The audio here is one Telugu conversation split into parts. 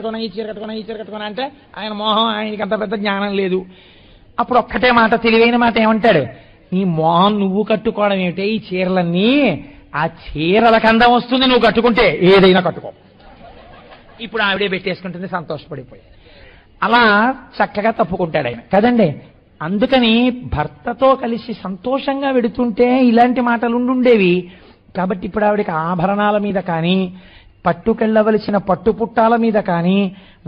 కట్టుకున్నా, ఈ చీర కట్టుకున్నా, ఈ చీర కట్టుకున్నా అంటే ఆయన మోహం, ఆయనకి అంత పెద్ద జ్ఞానం లేదు. అప్పుడు ఒక్కటే మాట, తెలివైన మాట ఏమంటాడు, నీ మోహం నువ్వు కట్టుకోవడం ఏమిటే, ఈ చీరలన్నీ ఆ చీరలకు అందం వస్తుంది నువ్వు కట్టుకుంటే, ఏదైనా కట్టుకో. ఇప్పుడు ఆవిడే పెట్టేసుకుంటుంది సంతోషపడిపోయి. అలా చక్కగా తప్పుకుంటాడు ఆయన కదండి. అందుకని భర్తతో కలిసి సంతోషంగా వెడుతుంటే ఇలాంటి మాటలు ఉండుండేవి. కాబట్టి ఇప్పుడు ఆవిడకి ఆభరణాల మీద కానీ, పట్టుకెళ్ళవలసిన పట్టుపుట్టాల మీద కానీ,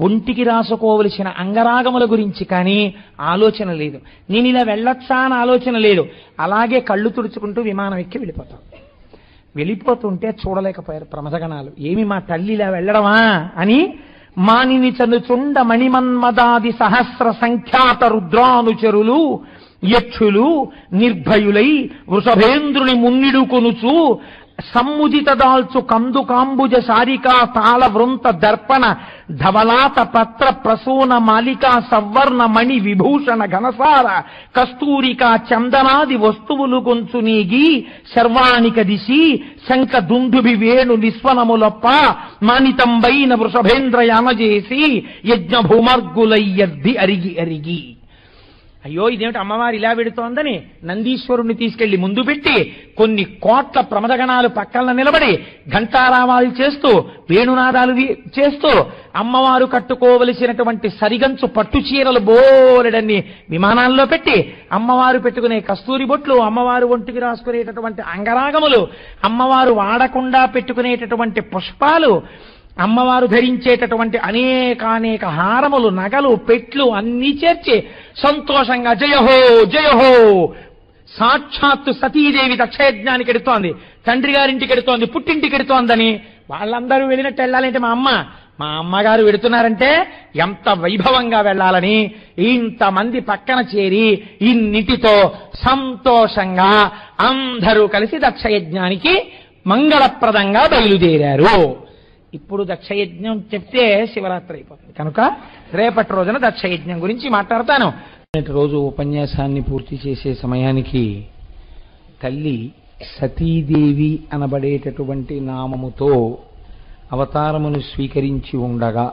ఒంటికి రాసుకోవలసిన అంగరాగముల గురించి కానీ ఆలోచన లేదు. నేను ఇలా వెళ్ళొచ్చా అని ఆలోచన లేదు. అలాగే కళ్ళు తుడుచుకుంటూ విమానం ఎక్కి వెళ్ళిపోతాం. వెళ్ళిపోతుంటే చూడలేకపోయారు ప్రమథగణాలు. ఏమి మా తల్లి ఇలా వెళ్ళడమా అని మానిని చనుచుండ మణిమన్మదాది సహస్ర సంఖ్యాత రుద్రానుచరులు యక్షులు నిర్భయులై వృషభేంద్రుని మున్నిడుకొనుచు సమ్ముదిత దాల్చు కందు కాంబుజ సారికా తాళ వృంత దర్పణ ధవలాత పత్ర ప్రసూన మాలికా సవర్ణ మణి విభూషణ ఘనసార కస్తూరికా చందనాది వస్తువులు గొంచు నీగి శర్వాణిక దిశి శంఖ దుందుభి వేణు నిస్వనములొప్ప మానితంబైన వృషభేంద్ర యామజేసి యజ్ఞ భూమర్గులయ్యద్ది అరిగి అరిగి. అయ్యో ఇదేమిటి అమ్మవారు ఇలా పెడుతోందని నందీశ్వరుణ్ణి తీసుకెళ్లి ముందు పెట్టి కొన్ని కోట్ల ప్రమథగణాలు పక్కన నిలబడి ఘంటారావాలు చేస్తూ వేణునాదాలు చేస్తూ అమ్మవారు కట్టుకోవలసినటువంటి సరిగంచు పట్టు చీరలు బోలెడన్ని విమానాల్లో పెట్టి, అమ్మవారు పెట్టుకునే కస్తూరి బొట్లు, అమ్మవారు ఒంటికి రాసుకునేటటువంటి అంగరాగములు, అమ్మవారు వాడకుండా పెట్టుకునేటటువంటి పుష్పాలు, అమ్మవారు ధరించేటటువంటి అనేకానేక హారములు, నగలు, పెట్లు అన్నీ చేర్చి సంతోషంగా జయహో జయహో. సాక్షాత్తు సతీదేవి దక్షయజ్ఞానికి ఎడుతోంది, తండ్రి గారింటికి ఎడుతోంది, పుట్టింటికి ఎడుతోందని వాళ్ళందరూ వెళ్ళినట్టు వెళ్ళాలంటే మా అమ్మగారు వెడుతున్నారంటే ఎంత వైభవంగా వెళ్ళాలని ఇంతమంది పక్కన చేరి ఇన్నిటితో సంతోషంగా అందరూ కలిసి దక్షయజ్ఞానికి మంగళప్రదంగా బయలుదేరారు. ఇప్పుడు దక్షయజ్ఞం చెప్తే శివరాత్రి అయిపోతుంది కనుక రేపటి రోజున దక్షయజ్ఞం గురించి మాట్లాడతాను. రోజు ఉపన్యాసాన్ని పూర్తి చేసే సమయానికి తల్లి సతీదేవి అనబడేటటువంటి నామముతో అవతారమును స్వీకరించి ఉండగా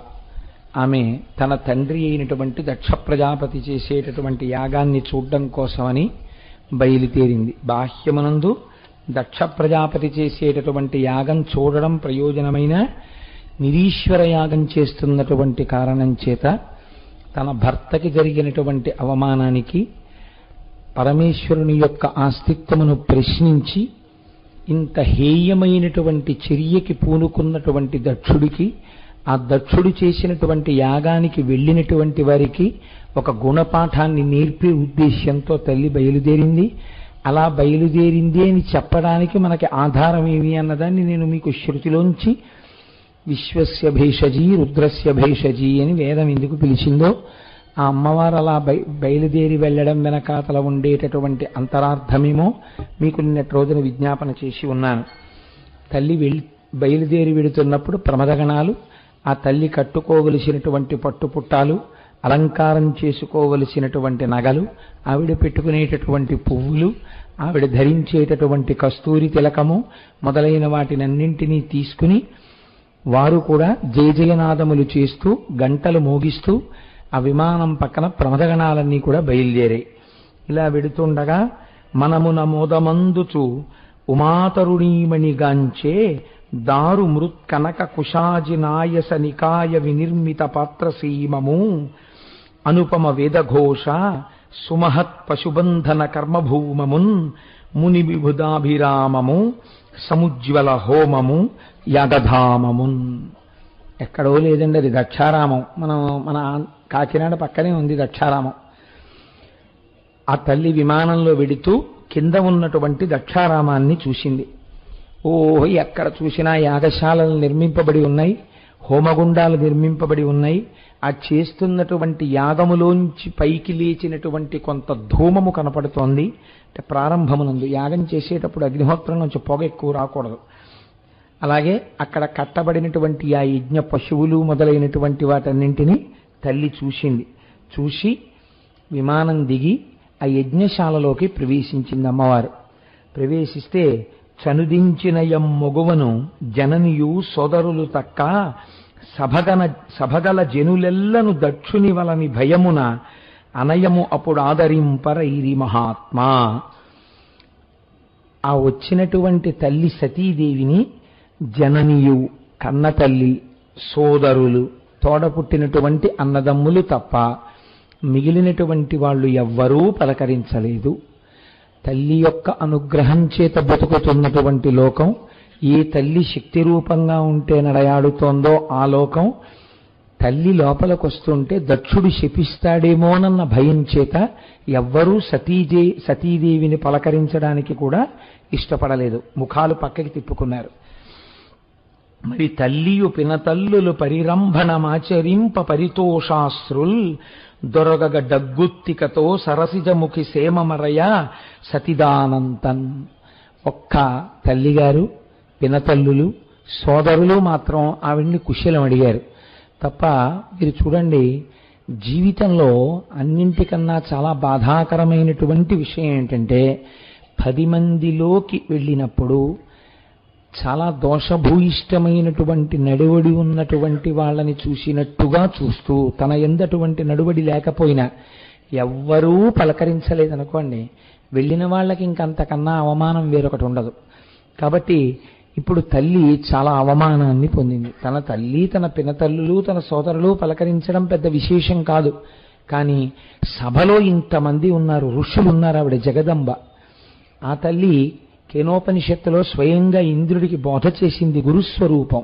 ఆమె తన తండ్రి అయినటువంటి దక్ష ప్రజాపతి చేసేటటువంటి యాగాన్ని చూడడం కోసమని బయలుదేరింది. బాహ్యమునందు దక్ష ప్రజాపతి చేసేటటువంటి యాగం చూడడం ప్రయోజనమైన నిరీశ్వర యాగం చేస్తున్నటువంటి కారణం చేత తన భర్తకి జరిగినటువంటి అవమానానికి పరమేశ్వరుని యొక్క ఆస్తిత్వమును ప్రశ్నించి ఇంత హేయమైనటువంటి చర్యకి పూనుకున్నటువంటి దక్షుడికి, ఆ దక్షుడు చేసినటువంటి యాగానికి వెళ్ళినటువంటి వారికి ఒక గుణపాఠాన్ని నేర్పే ఉద్దేశ్యంతో తల్లి బయలుదేరింది. అలా బయలుదేరింది అని చెప్పడానికి మనకి ఆధారం ఏమి అన్నదాన్ని నేను మీకు శృతిలోంచి విశ్వస్య భేషజీ రుద్రస్య భేషజీ అని వేదం ఎందుకు పిలిచిందో, ఆ అమ్మవారు అలా బయలుదేరి వెళ్ళడం వెనకాతల ఉండేటటువంటి అంతరార్థమేమో మీకు నిన్నటి రోజున విజ్ఞాపన చేసి ఉన్నాను. తల్లి బయలుదేరి వెడుతున్నప్పుడు ప్రమథగణాలు ఆ తల్లి కట్టుకోవలసినటువంటి పట్టుపుట్టాలు, అలంకారం చేసుకోవలసినటువంటి నగలు, ఆవిడ పెట్టుకునేటటువంటి పువ్వులు, ఆవిడ ధరించేటటువంటి కస్తూరి తిలకము మొదలైన వాటినన్నింటినీ తీసుకుని వారు కూడా జయజయనాదములు చేస్తూ గంటలు మోగిస్తూ ఆ విమానం పక్కన ప్రమథగణాలన్నీ కూడా బయలుదేరాయి. ఇలా వెడుతుండగా మనమున మోదమందుచు ఉమాతరుణీమణిగాంచే దారు మృత్ కనక కుశాజినాయస నికాయ వినిర్మిత పాత్రసీమము అనుపమ వేదఘోష సుమహత్ పశుబంధన కర్మభూమమున్ ముని విభుదాభిరామము సముజ్వల హోమము యాగధామమున్. ఎక్కడో లేదండి, అది దక్షారామం. మన కాకినాడ పక్కనే ఉంది దక్షారామం. ఆ తల్లి విమానంలో వెడుతూ కింద ఉన్నటువంటి దక్షారామాన్ని చూసింది. ఓహో, ఎక్కడ చూసినా యాగశాలలు నిర్మింపబడి ఉన్నాయి, హోమగుండాలు నిర్మింపబడి ఉన్నాయి. ఆ చేస్తున్నటువంటి యాగములోంచి పైకి లేచినటువంటి కొంత ధూమము కనపడుతోంది. అంటే ప్రారంభమునందు యాగం చేసేటప్పుడు అగ్నిహోత్రం నుంచి పొగ ఎక్కువ రాకూడదు. అలాగే అక్కడ కట్టబడినటువంటి ఆ యజ్ఞ పశువులు మొదలైనటువంటి వాటన్నింటినీ తల్లి చూసింది. చూసి విమానం దిగి ఆ యజ్ఞశాలలోకి ప్రవేశించింది అమ్మవారు. ప్రవేశిస్తే చనుదించిన మొగువను జననియు సోదరులు తక్క సభగల జనులెల్లను దక్షుని వలని భయమున అనయము అప్పుడు ఆదరింపరైరి మహాత్మా. ఆ వచ్చినటువంటి తల్లి సతీదేవిని జననియు, కన్న తల్లి, సోదరులు, తోడపుట్టినటువంటి అన్నదమ్ములు తప్ప మిగిలినటువంటి వాళ్ళు ఎవ్వరూ పలకరించలేదు. తల్లి యొక్క అనుగ్రహం చేత బతుకుతున్నటువంటి లోకం, ఏ తల్లి శక్తి రూపంగా ఉంటే నడయాడుతోందో ఆ లోకం, తల్లి లోపలికొస్తుంటే దక్షుడు శపిస్తాడేమోనన్న భయం చేత ఎవ్వరూ సతీదేవిని పలకరించడానికి కూడా ఇష్టపడలేదు, ముఖాలు పక్కకి తిప్పుకున్నారు. మరి తల్లియు పినతల్లులు పరిరంభణమాచరింప పరితోషాశ్రుల్ దొరగగ డగ్గుత్తికతో సరసిజముఖి సేమమరయ సతిదానంతన్. ఒక్క తల్లిగారు, పినతల్లులు, సోదరులు మాత్రం ఆవిడ్ని కుశలం అడిగారు తప్ప. మీరు చూడండి, జీవితంలో అన్నింటికన్నా చాలా బాధాకరమైనటువంటి విషయం ఏంటంటే 10 మందిలోకి వెళ్ళినప్పుడు చాలా దోషభూయిష్టమైనటువంటి నడువడి ఉన్నటువంటి వాళ్ళని చూసినట్టుగా చూస్తూ తన ఎందటువంటి నడువడి లేకపోయినా ఎవ్వరూ పలకరించలేదనుకోండి, వెళ్ళిన వాళ్ళకి ఇంకంతకన్నా అవమానం వేరొకటి ఉండదు. కాబట్టి ఇప్పుడు తల్లి చాలా అవమానాన్ని పొందింది. తన తల్లి, తన పినతల్లులు, తన సోదరులు పలకరించడం పెద్ద విశేషం కాదు. కానీ సభలో ఇంతమంది ఉన్నారు, ఋషులు ఉన్నారు, ఆవిడ జగదంబ. ఆ తల్లి కేనోపనిషత్తులో స్వయంగా ఇంద్రుడికి బోధ చేసింది గురుస్వరూపం.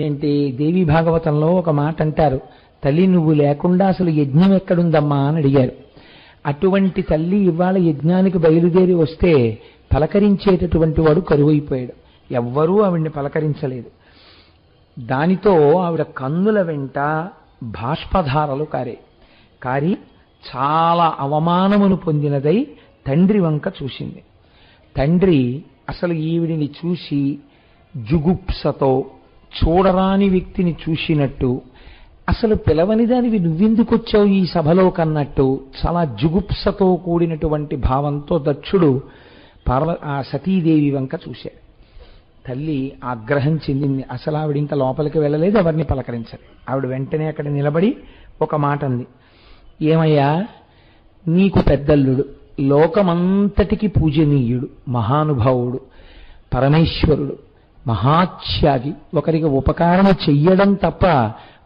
ఏంటి, దేవి భాగవతంలో ఒక మాట అంటారు, తల్లి నువ్వు లేకుండా అసలు యజ్ఞం ఎక్కడుందమ్మా అని అడిగారు. అటువంటి తల్లి ఇవాళ యజ్ఞానికి బయలుదేరి వస్తే పలకరించేటటువంటి వాడు కరువైపోయాడు. ఎవ్వరూ ఆవిడ్ని పలకరించలేదు. దానితో ఆవిడ కన్నుల వెంట బాష్పధారలు కారి చాలా అవమానమును పొందినదై తండ్రి వంక చూసింది. తండ్రి అసలు ఈవిడిని చూసి జుగుప్సతో, చూడరాని వ్యక్తిని చూసినట్టు, అసలు పిలవని దానివి నువ్వెందుకొచ్చావు ఈ సభలో కన్నట్టు చాలా జుగుప్సతో కూడినటువంటి భావంతో దక్షుడు ఆ సతీదేవి వంక చూశాడు. తల్లి ఆగ్రహం చెందింది. అసలు ఆవిడ ఇంకా లోపలికి వెళ్ళలేదు, ఎవరిని పలకరించలేదు. ఆవిడ వెంటనే అక్కడ నిలబడి ఒక మాట అంది, ఏమయ్యా, నీకు పెద్దల్లుడు, లోకమంతటికి పూజనీయుడు, మహానుభావుడు, పరమేశ్వరుడు, మహాత్యాగి, ఒకరికి ఉపకారం చెయ్యడం తప్ప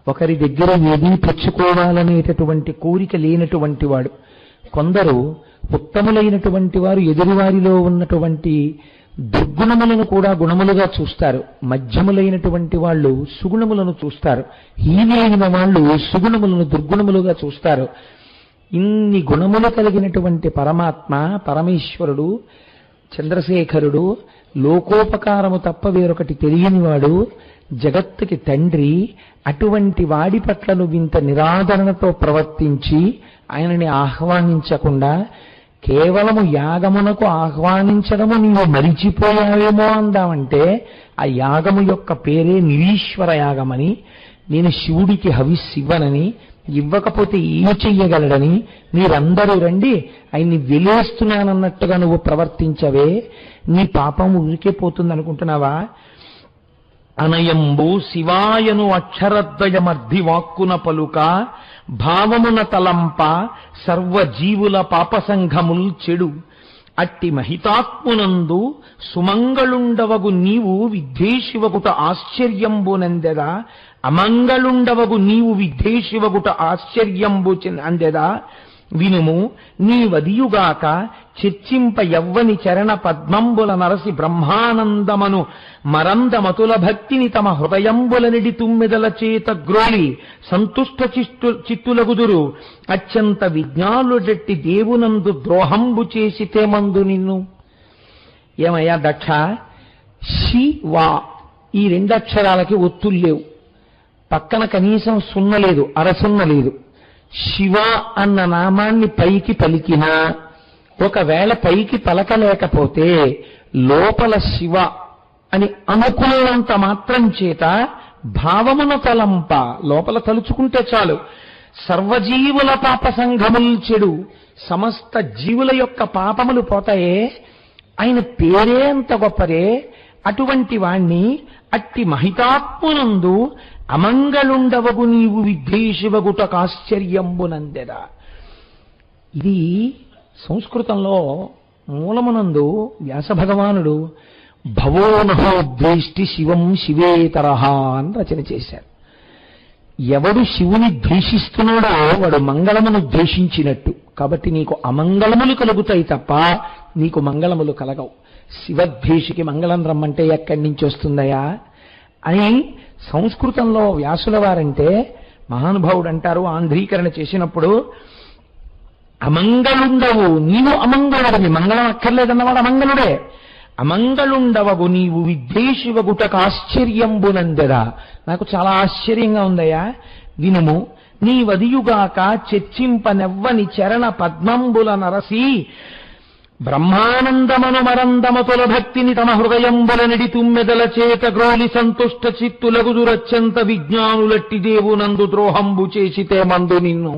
ఒకరి దగ్గర ఏదీ తెచ్చుకోవాలనేటటువంటి కోరిక లేనటువంటి వాడు. కొందరు ఉత్తములైనటువంటి వారు ఎదురువారిలో ఉన్నటువంటి దుర్గుణములను కూడా గుణములుగా చూస్తారు, మధ్యములైనటువంటి వాళ్ళు సుగుణములను చూస్తారు, హీనైన వాళ్ళు సుగుణములను దుర్గుణములుగా చూస్తారు. ఇన్ని గుణములు కలిగినటువంటి పరమాత్మ, పరమేశ్వరుడు, చంద్రశేఖరుడు, లోకోపకారము తప్ప వేరొకటి తెలియనివాడు, జగత్తుకి తండ్రి, అటువంటి వాడి పట్ల నువ్వు ఇంత నిరాదరణతో ప్రవర్తించి ఆయనని ఆహ్వానించకుండా కేవలము యాగమునకు ఆహ్వానించడము నీవు మరిచిపోయావేమో అందామంటే ఆ యాగము యొక్క పేరే నిరీశ్వర యాగమని, నేను శివుడికి హవిస్సివ్వనని, ఇవ్వకపోతే ఏమి చెయ్యగలడని, మీరందరూ రండి ఆయన్ని వెలేస్తున్నానన్నట్టుగా నువ్వు ప్రవర్తించవే, నీ పాపం ఊరికే అనుకుంటున్నావా? అనయంబు శివాయను అక్షరద్వయమర్ధి వాక్కున పలుక భావమున తలంప సర్వజీవుల పాపసంఘముల్ చెడు. అట్టి మహితాత్మునందు సుమంగళుండవగు నీవు విద్వేషివగుట ఆశ్చర్యంబునందెదా, అమంగళుండవగు నీవు విద్వేషివగుట ఆశ్చర్యంబు అందెదా. వినుము నీవదియుగాక చర్చింప యవ్వని చరణ పద్మంబుల నరసి బ్రహ్మానందమను మరందమతుల భక్తిని తమ హృదయంబులనిడి తుమ్మెదల చేత గ్రోలి సంతుష్ట చిత్తులగుదురు. అత్యంత విజ్ఞానుడెట్టి దేవునందు ద్రోహంబు చేసి తేమందు నిన్ను. ఏమయ్యా దక్ష, శివా ఈ 2 అక్షరాలకి ఒత్తులు లేవు, పక్కన కనీసం సున్న లేదు, అరసున్న లేదు. శివ అన్న నామాన్ని పైకి పలికినా, ఒకవేళ పైకి పలకలేకపోతే లోపల శివ అని అనుకున్నంత మాత్రం చేత భావమున తలంప, లోపల తలుచుకుంటే చాలు, సర్వజీవుల పాప సంఘముల్ చెడు, సమస్త జీవుల యొక్క పాపములు పోతాయే. ఆయన పేరే అంత గొప్పదే, అటువంటి వాణ్ణి అట్టి మహితాత్మునందు అమంగళుండవగు నీవు విద్వేషివగుటకాశ్చర్యంబునందెదా. ఇది సంస్కృతంలో మూలమునందు వ్యాసభగవానుడు భవోనహో ద్వేష్టి శివం శివేతరహ అని రచన చేశారు. ఎవడు శివుని ద్వేషిస్తున్నాడో వాడు మంగళమును ద్వేషించినట్టు. కాబట్టి నీకు అమంగళములు కలుగుతాయి తప్ప నీకు మంగళములు కలగవు. శివద్వేషికి మంగళం రమ్మంటే ఎక్కడి నుంచి వస్తుందయా అని సంస్కృతంలో వ్యాసుల వారంటే మహానుభావుడు అంటారు. ఆంధ్రీకరణ చేసినప్పుడు అమంగళుండవు నీవు అమంగళుడివి, మంగళం అక్కర్లేదన్నవాడు అమంగళుడే. అమంగళుండవగు నీవు విద్వేషివగుటకాశ్చర్యంబునందెదా. నాకు చాలా ఆశ్చర్యంగా ఉందయ్యా, వినుము. నీ వదియుగాక చర్చింపనెవ్వని చరణ పద్మంబుల నరసి బ్రహ్మానందమను మరందమతుల భక్తిని తమ హృదయంబులనిడి తుమ్మెదల చేత గ్రోలి సంతుష్ట చిత్తులగుదురత్యంత విజ్ఞానులట్టి దేవునందు ద్రోహంబు చేసితే మందు నిన్ను.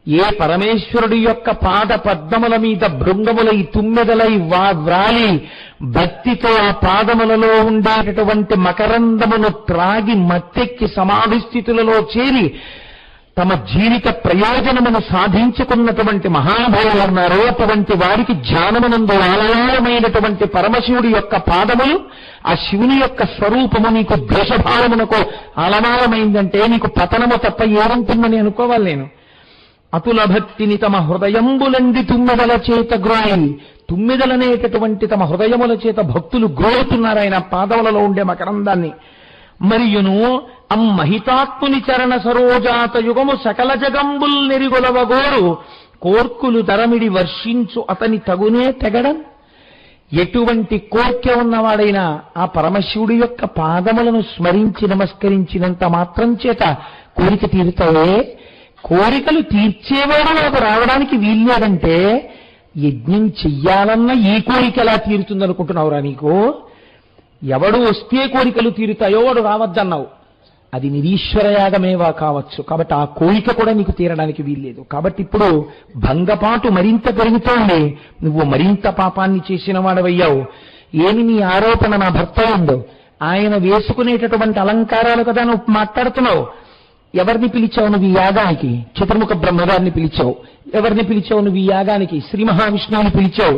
ఏ పరమేశ్వరుడి యొక్క పాద పద్మముల మీద భృంగములై తుమ్మెదలై వ్రాలి భక్తితో ఆ పాదములలో ఉండేటటువంటి మకరందమును త్రాగి మత్తెక్కి సమాధి స్థితులలో చేరి తమ జీవిత ప్రయోజనమును సాధించుకున్నటువంటి మహానుభావులు ఉన్నారు. అటువంటి వారికి ధ్యానమునందు ఆలయాలమైనటువంటి పరమశివుడి యొక్క పాదములు, ఆ శివుని యొక్క స్వరూపము నీకు ద్వేషభావమునకు ఆలమాలమైందంటే నీకు పతనము తప్ప ఏముంటుందని అనుకోవాలి నేను. అతుల భక్తిని తమ హృదయంబులండి తుమ్మెదల చేత గ్రోయి. తుమ్మెదలనేటటువంటి తమ హృదయముల చేత భక్తులు గ్రోలుతున్నారు ఆయన పాదములలో ఉండే మకరందాన్ని. మరియును అమ్మహితాత్ముని చరణ సరోజాత యుగము సకల జగంబుల్ నెరిగొలవగోరు కోర్కులు తరమిడి వర్షించు అతని తగునే తెగడం. ఎటువంటి కోర్కె ఉన్నవాడైనా ఆ పరమశివుడి యొక్క పాదములను స్మరించి నమస్కరించినంత మాత్రం చేత కోరిక తీరుతాయే. కోరికలు తీర్చేవాడు నాకు రావడానికి వీల్లేదంటే యజ్ఞం చెయ్యాలన్న ఈ కోరిక ఎలా తీరుతుందనుకుంటున్నావురా నీకు? ఎవడు వస్తే కోరికలు తీరుతాయో వాడు రావద్దన్నావు. అది నిరీశ్వరయాగమేవా కావచ్చు. కాబట్టి ఆ కోరిక కూడా నీకు తీరడానికి వీల్లేదు. కాబట్టి ఇప్పుడు భంగపాటు మరింత పెరుగుతోంది. నువ్వు మరింత పాపాన్ని చేసిన వాడవయ్యావు. ఏమి నీ ఆరోపణ నా భర్త ఉందో? ఆయన వేసుకునేటటువంటి అలంకారాలు కదా నువ్వు మాట్లాడుతున్నావు. ఎవరిని పిలిచావు నువ్వు ఈ యాగానికి? చతుర్ముఖ బ్రహ్మగారిని పిలిచావు. ఎవరిని పిలిచావు నువ్వు ఈ యాగానికి? శ్రీ మహావిష్ణువుని పిలిచావు.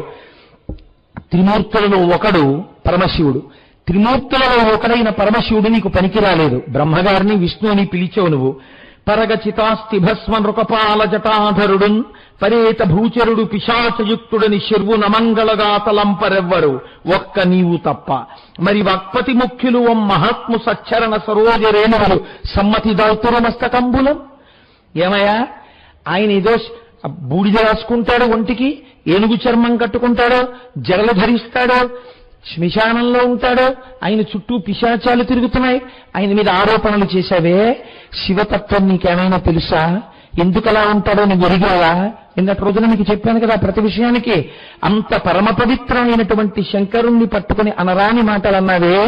త్రిమూర్తులలో ఒకడు పరమశివుడు. త్రిమూర్తులలో ఒకడైన పరమశివుడు నీకు పనికి రాలేదు. బ్రహ్మగారిని విష్ణువుని పిలిచావు నువ్వు. పరగచితాస్తి భస్మ నృకపాల జటాధరుడున్ పరేత భూచరుడు పిశాచయుక్తుడని శర్వు నమంగళగా తలంపరెవ్వరు ఒక్క నీవు తప్ప. మరి వక్పతి ముఖ్యులు మహాత్ము సచ్చరణ సరోజరేణులు సమ్మతి దాల్తురు మస్తకంబులం. ఏమయ్యా, ఆయన ఏదో బూడిద రాసుకుంటాడు ఒంటికి, ఏనుగు చర్మం కట్టుకుంటాడో, జడలు ధరిస్తాడో, శ్మశానంలో ఉంటాడో, ఆయన చుట్టూ పిశాచాలు తిరుగుతున్నాయి. ఆయన మీద ఆరోపణలు చేశావే. శివతత్వం నీకేమైనా తెలుసా? ఎందుకలా ఉంటాడో నువ్వు ఎరిగావా? నిన్నటి రోజున మీకు చెప్పాను కదా ప్రతి విషయానికి. అంత పరమ పవిత్రమైనటువంటి శంకరుణ్ణి పట్టుకుని అనరాని మాటలు అన్నావే.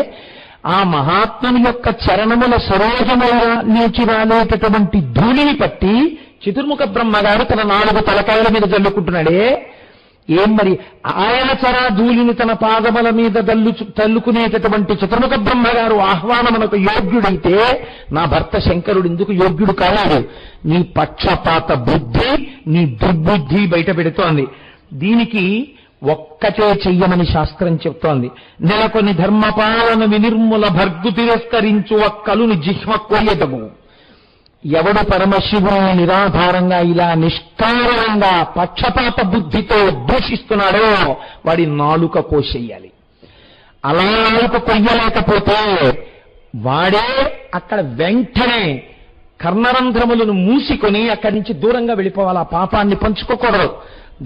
ఆ మహాత్ముని యొక్క చరణముల సరోజముల నుంచి రాలేటటువంటి ధూళిని పట్టి చతుర్ముఖ బ్రహ్మగారు తన 4 తలకాయల మీద జల్లుకుంటున్నాడే. ఏం మరి ఆయన చరా ధూళిని తన పాదముల మీద తల్లుకునేటటువంటి చతుర్ముఖ బ్రహ్మగారు ఆహ్వానమునకు యోగ్యుడైతే నా భర్త శంకరుడు ఎందుకు యోగ్యుడు కాలేదు? నీ పక్షపాత బుద్ధి, నీ దుర్బుద్ధి బయట పెడుతోంది. దీనికి ఒక్కటే చెయ్యమని శాస్త్రం చెప్తోంది. నెలకొని ధర్మపాలన వినిర్ముల భర్గు తిరస్కరించు ఒక్కలుని జిహ్మ కోయదము. ఎవడు పరమశివుని నిరాధారంగా ఇలా నిష్కారణంగా పక్షపాత బుద్ధితో దూషిస్తున్నాడో వాడి నాలుక కోసేయాలి. అలా నాలుక కొయ్యలేకపోతే వాడే అక్కడ వెంటనే కర్ణరంధ్రములను మూసుకొని అక్కడి నుంచి దూరంగా వెళ్ళిపోవాలి. ఆ పాపాన్ని పంచుకోకూడదు.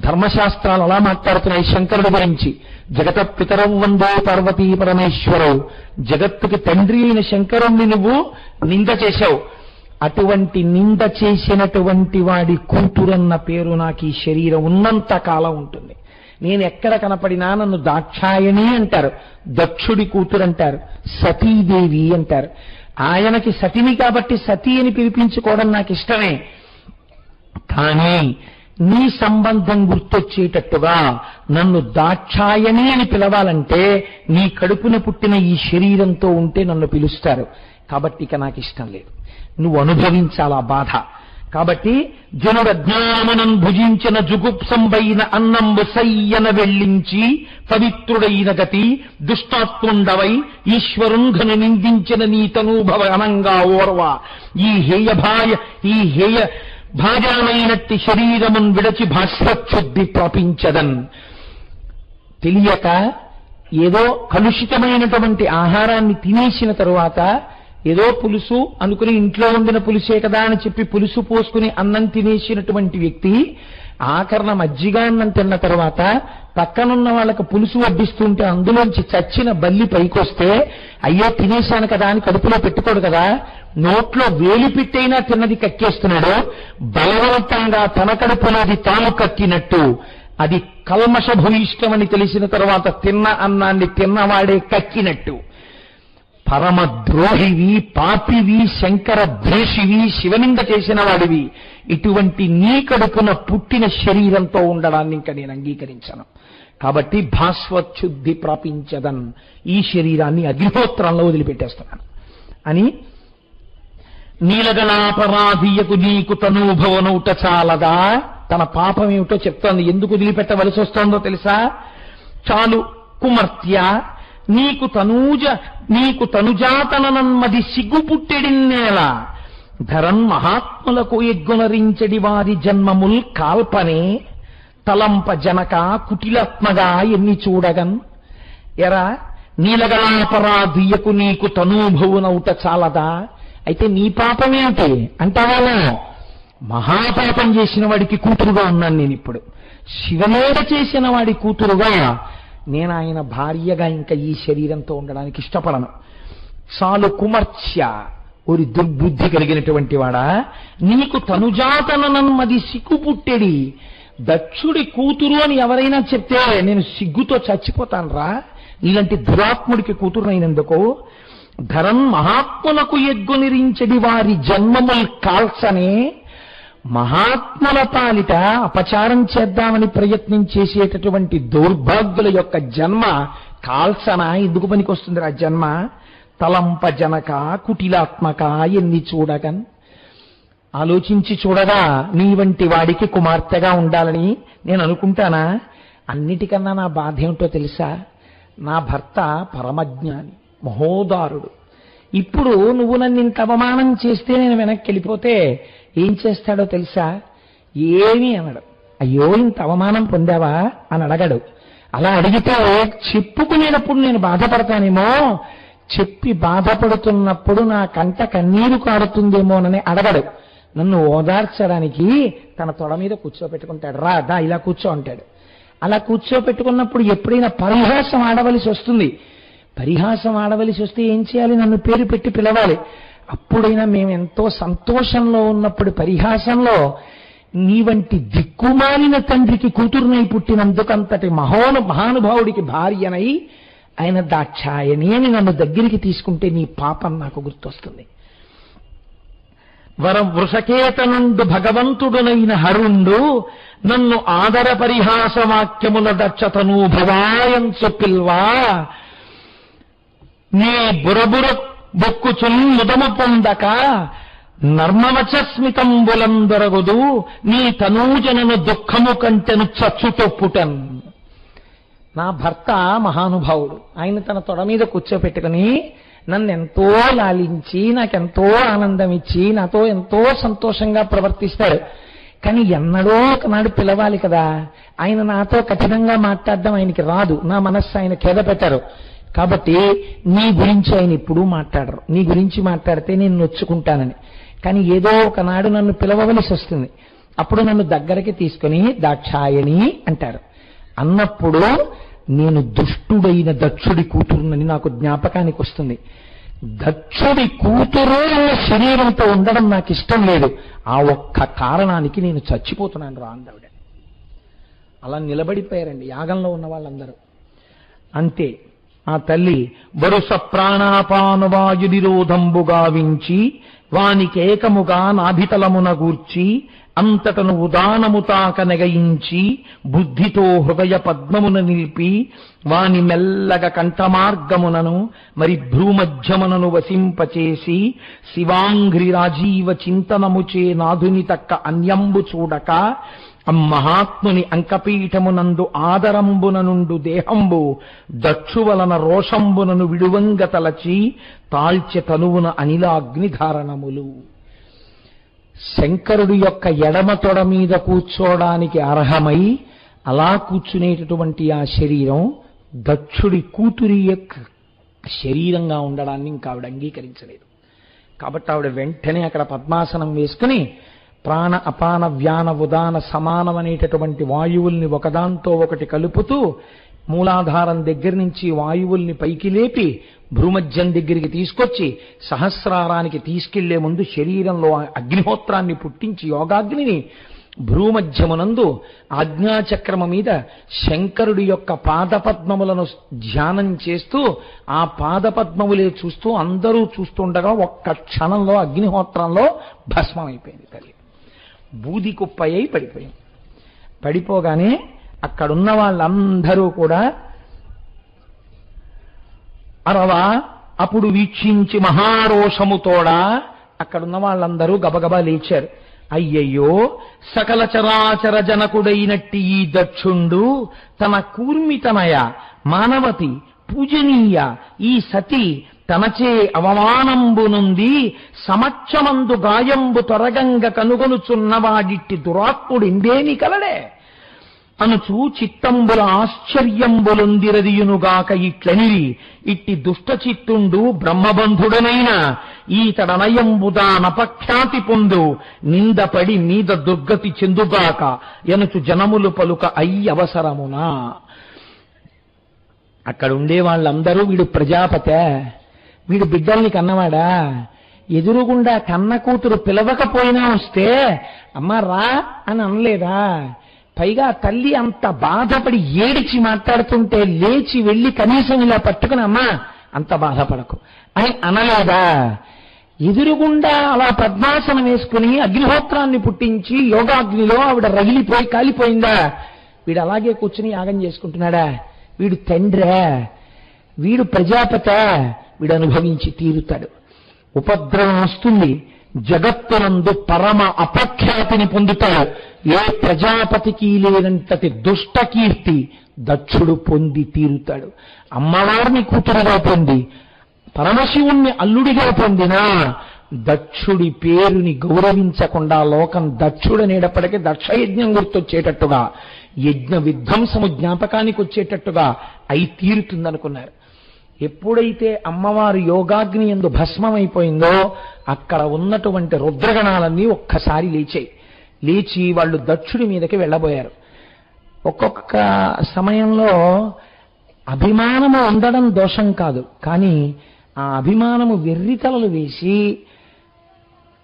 ధర్మశాస్త్రాలు అలా మాట్లాడుతున్నాయి శంకరుడి గురించి. జగత పితరం వందో పార్వతీ పరమేశ్వరవు. జగత్తుకి తండ్రి అయిన శంకరుణ్ణి నువ్వు నింద చేశావు. అటువంటి నింద చేసినటువంటి వాడి కూతురన్న పేరు నాకు ఈ శరీరం ఉన్నంత కాలం ఉంటుంది. నేను ఎక్కడ కనపడినా నన్ను దాక్షాయణి అంటారు, దక్షుడి కూతురు అంటారు, సతీదేవి అంటారు. ఆయనకి సతిని కాబట్టి సతీ అని పిలిపించుకోవడం నాకు ఇష్టమే. కానీ నీ సంబంధం గుర్తొచ్చేటట్టుగా నన్ను దాక్షాయణి అని పిలవాలంటే నీ కడుపున పుట్టిన ఈ శరీరంతో ఉంటే నన్ను పిలుస్తారు. కాబట్టి ఇక నాకు ఇష్టం లేదు, నువ్వు అనుభవించాలా బాధ. కాబట్టి జనుడజ్ఞానమనం భుజించిన జుగుప్సంబైన అన్నంబు సయ్యన వెళ్ళించి పవిత్రుడైన గతి దుష్టాత్ముండవై ఈశ్వరుంఘను నిందించిన నీ తనూభవ అనంగా ఓర్వ ఈ హేయ భాజామైనట్టి శరీరమున్ విడచి భాస్వచ్ఛుద్ధి ప్రాపించదన్. తెలియక ఏదో కలుషితమైనటువంటి ఆహారాన్ని తినేసిన తరువాత ఏదో పులుసు అనుకుని ఇంట్లో ఉండిన పులుసే కదా అని చెప్పి పులుసు పోసుకుని అన్నం తినేసినటువంటి వ్యక్తి ఆఖరణ మజ్జిగ అన్నం తిన్న తర్వాత పక్కనున్న వాళ్ళకు పులుసు వడ్డిస్తుంటే అందులోంచి చచ్చిన బల్లి పైకొస్తే అయ్యో తినేశాను కదా అని కడుపులో పెట్టుకోడు కదా, నోట్లో వేలి పెట్టైనా తిన్నది కక్కేస్తున్నాడు. బలవంతంగా తన కడుపులోది తాను కక్కినట్టు అది కల్మషభూయిష్టమని తెలిసిన తర్వాత తిన్న అన్నాన్ని తిన్నవాడే కక్కినట్టు. పరమద్రోహివి, పాపివి, శంకర ద్వేషివి, శివనింద చేసిన వాడివి, ఇటువంటి నీ కడుపున పుట్టిన శరీరంతో ఉండడాన్ని ఇంకా నేను అంగీకరించను. కాబట్టి భాస్వచ్ఛుద్ధి ప్రాపించదన్, ఈ శరీరాన్ని అగ్నిహోత్రంలో వదిలిపెట్టేస్తున్నాను అని. నీలగణాపరాధీయకు నీకు తనూభవనౌట చాలదా, తన పాపం ఏమిటో చెప్తోంది. ఎందుకు వదిలిపెట్టవలసి వస్తోందో తెలుసా? చాలు కుమర్త్య నీకు తనుజాతనన్మది సిగ్గు పుట్టెడిన్నేల ధరన్ మహాత్ములకు ఎగ్గునరించడి వారి జన్మముల్ కాల్పనే తలంప జనక కుటిలాత్మగా ఎన్ని చూడగన్. ఎరా నీలగణాపరాధీయకు నీకు తనూభవునౌట చాలదా, అయితే నీ పాపమేమిటి అంటావా? మహాపాపం చేసిన వాడికి కూతురుగా ఉన్నాను నేను ఇప్పుడు. శివమేడ చేసిన వాడి కూతురుగా నేను ఆయన భార్యగా ఇంకా ఈ శరీరంతో ఉండడానికి ఇష్టపడను. చాలు కుమర్చ్య, ఒక దుర్బుద్ధి కలిగినటువంటి వాడా, నీకు తనుజాతనన్మది సిగ్గు పుట్టెడి. దక్షుడి కూతురు అని ఎవరైనా చెప్తే నేను సిగ్గుతో చచ్చిపోతాను రా, ఇలాంటి దురాత్ముడికి కూతురునైనందుకు. ధరన్ మహాత్ములకు ఎగ్గునిరించడి వారి జన్మముల్ కాల్చనే, మహాత్ముల పాలిట అపచారం చేద్దామని ప్రయత్నం చేసేటటువంటి దౌర్భాగ్యుల యొక్క జన్మ కాల్సన ఎందుకు పనికొస్తుంది ఆ జన్మ? తలంప జనక కుటిలాత్మక ఎన్ని చూడగన్. ఆలోచించి చూడగా నీ వంటి వాడికి కుమార్తెగా ఉండాలని నేను అనుకుంటానా? అన్నిటికన్నా నా బాధ ఏమిటో తెలుసా? నా భర్త పరమజ్ఞాని, మహోదారుడు. ఇప్పుడు నువ్వు నన్ను ఇంత అవమానం చేస్తే నేను వెనక్కి వెళ్ళిపోతే ఏం చేస్తాడో తెలుసా? ఏమీ అనడు. అయ్యో ఇంత అవమానం పొందావా అని అడగడు. అలా అడిగితే చెప్పుకునేటప్పుడు నేను బాధపడతానేమో, చెప్పి బాధపడుతున్నప్పుడు నా కంట కన్నీరు కారుతుందేమోనని అడగడు. నన్ను ఓదార్చడానికి తన తొడ మీద కూర్చోపెట్టుకుంటాడు. దా ఇలా కూర్చో అంటాడు. అలా కూర్చోపెట్టుకున్నప్పుడు ఎప్పుడైనా పరిహాసం ఆడవలసి వస్తుంది. పరిహాసం ఆడవలసి వస్తే ఏం చేయాలి? నన్ను పేరు పెట్టి పిలవాలి. అప్పుడైనా మేము ఎంతో సంతోషంలో ఉన్నప్పుడు పరిహాసంలో నీ వంటి దిక్కుమాలిన తండ్రికి కూతురునై పుట్టినందుకు అంతటి మహానుభావుడికి భార్యనై ఆయన దాక్షాయని అని నన్ను దగ్గరికి తీసుకుంటే నీ పాపం నాకు గుర్తొస్తుంది. వృషకేతనుండు భగవంతుడునైన హరుండు నన్ను ఆదర పరిహాస వాక్యముల దక్షతను భవాయంచు పిల్వా, నీ బురబుర బొక్కుచున్ ముదము పొందక నర్మవచస్మితంబులందొరగుదు, నీ తనూజనను దుఃఖము కంటెను చచ్చుతొప్పుటన్. నా భర్త మహానుభావుడు. ఆయన తన తొడ మీద కూర్చోపెట్టుకుని నన్నెంతో లాలించి నాకెంతో ఆనందం ఇచ్చి నాతో ఎంతో సంతోషంగా ప్రవర్తిస్తాడు. కానీ ఎన్నడో ఒకనాడు పిలవాలి కదా. ఆయన నాతో కఠినంగా మాట్లాడడం ఆయనకి రాదు. నా మనస్సు ఆయన ఖేద పెట్టారు. కాబట్టి నీ గురించి ఆయన ఎప్పుడూ మాట్లాడరు. నీ గురించి మాట్లాడితే నేను నొచ్చుకుంటానని. కానీ ఏదో ఒకనాడు నన్ను పిలవవలసి వస్తుంది. అప్పుడు నన్ను దగ్గరికి తీసుకుని దాక్షాయణి అంటారు. అన్నప్పుడు నేను దుష్టుడైన దక్షుడి కూతురునని నాకు జ్ఞాపకానికి వస్తుంది. దక్షుడి కూతురు శరీరంతో ఉండడం నాకు ఇష్టం లేదు. ఆ ఒక్క కారణానికి నేను చచ్చిపోతున్నాను రా అందావిడ. అలా నిలబడిపోయారండి యాగంలో ఉన్న వాళ్ళందరూ. అంతే ఆ తల్లి వరుస ప్రాణాపానవాయు నిరోధంబు గావించి వానికేకముగా నాభితలమున గూర్చి అంతటను ఉదానము తాక నెగయించి బుద్ధితో హృదయ పద్మమున నిలిపి వాని మెల్లగ కంఠమార్గమునను మరి భ్రూమధ్యమునను వసింపచేసి శివాంఘ్రి రాజీవ చింతనముచే నాధుని తక్క అన్యంబు చూడక మహాత్ముని అంకపీఠమునందు ఆదరంబున నుండు దేహంబు దక్షువలన రోషంబునను విడువంగ తలచి తాల్చె తనువున అనిలాగ్నిధారణములు. శంకరుడి యొక్క ఎడమ తొడ మీద కూర్చోవడానికి అర్హమై అలా కూర్చునేటటువంటి ఆ శరీరం దక్షుడి కూతురి యొక్క శరీరంగా ఉండడాన్ని ఇంకా ఆవిడ అంగీకరించలేదు. కాబట్టి ఆవిడ వెంటనే అక్కడ పద్మాసనం వేసుకుని ప్రాణ అపాన వ్యాన ఉదాన సమానమనేటటువంటి వాయువుల్ని ఒకదాంతో ఒకటి కలుపుతూ మూలాధారం దగ్గర నుంచి వాయువుల్ని పైకి లేపి భ్రూమధ్యం దగ్గరికి తీసుకొచ్చి సహస్రారానికి తీసుకెళ్లే ముందు శరీరంలో అగ్నిహోత్రాన్ని పుట్టించి యోగాగ్నిని భ్రూమధ్యమునందు ఆజ్ఞాచక్రమ మీద శంకరుడి యొక్క పాదపద్మములను ధ్యానం చేస్తూ ఆ పాదపద్మములే చూస్తూ అందరూ చూస్తుండగా ఒక్క క్షణంలో అగ్నిహోత్రంలో భస్మమైపోయింది తల్లి. బూది కుప్పయ్యి పడిపోయింది. పడిపోగానే అక్కడున్న వాళ్ళందరూ కూడా అరవా అప్పుడు వీక్షించి మహారోషముతోడా అక్కడున్న వాళ్ళందరూ గబగబా లేచారు. అయ్యయ్యో, సకల చరాచర జనకుడైనట్టి ఈ దక్షుండు తన కూర్మితనయ మానవతి పూజనీయ ఈ సతి తనచే అవమానంబునుంది సమక్షమందు గాయంబు త్వరగంగ కనుగొనుచున్నవాడిట్టి దురాత్ముడిందేని కలడే అనుచు చిత్తంబుల ఆశ్చర్యంబులొందిరదియునుగాక ఇట్లనిరి ఇట్టి దుష్టచిత్తుండు బ్రహ్మబంధుడనైన ఈతడనయంబుదా నపఖ్యాతి పొందు నిందపడి మీద దుర్గతి చెందుగాక ఎనుచు జనములు పలుక అయ్యవసరమునా. అక్కడ ఉండే వాళ్ళందరూ వీడు ప్రజాపతే, వీడు బిడ్డల్ని కన్నవాడా, ఎదురుగుండా కన్న కూతురు పిలవకపోయినా వస్తే అమ్మ రా అని అనలేదా? పైగా తల్లి అంత బాధపడి ఏడిచి మాట్లాడుతుంటే లేచి వెళ్ళి కనీసం ఇలా పట్టుకుని అమ్మా అంత బాధపడకు అని అనలేదా? ఎదురుగుండా అలా పద్మాసనం వేసుకుని అగ్నిహోత్రాన్ని పుట్టించి యోగాగ్నిలో ఆవిడ రగిలిపోయి కాలిపోయిందా? వీడు అలాగే కూర్చుని యాగం చేసుకుంటున్నాడా? వీడు తండ్రే, వీడు ప్రజాపత, వీడు అనుభవించి తీరుతాడు. ఉపద్రవం వస్తుంది, జగత్తునందు పరమ అపఖ్యాతిని పొందుతాడు. ఏ ప్రజాపతికి లేనంతటి దుష్టకీర్తి దక్షుడు పొంది తీరుతాడు. అమ్మవారిని కూతురుగా పొంది పరమశివుణ్ణి అల్లుడిగా పొందినా దక్షుడి పేరుని గౌరవించకుండా లోకం దక్షుడనేటప్పటికీ దక్షయజ్ఞం గుర్తొచ్చేటట్టుగా యజ్ఞ విధ్వంసము జ్ఞాపకానికి వచ్చేటట్టుగా అయి తీరుతుందనుకున్నారు. ఎప్పుడైతే అమ్మవారు యోగాగ్ని యందు భస్మమైపోయిందో అక్కడ ఉన్నటువంటి రుద్రగణాలన్నీ ఒక్కసారి లేచాయి. లేచి వాళ్ళు దక్షుడి మీదకి వెళ్ళబోయారు. ఒక్కొక్క సమయంలో అభిమానము ఉండడం దోషం కాదు, కానీ ఆ అభిమానము వెర్రితలలు వేసి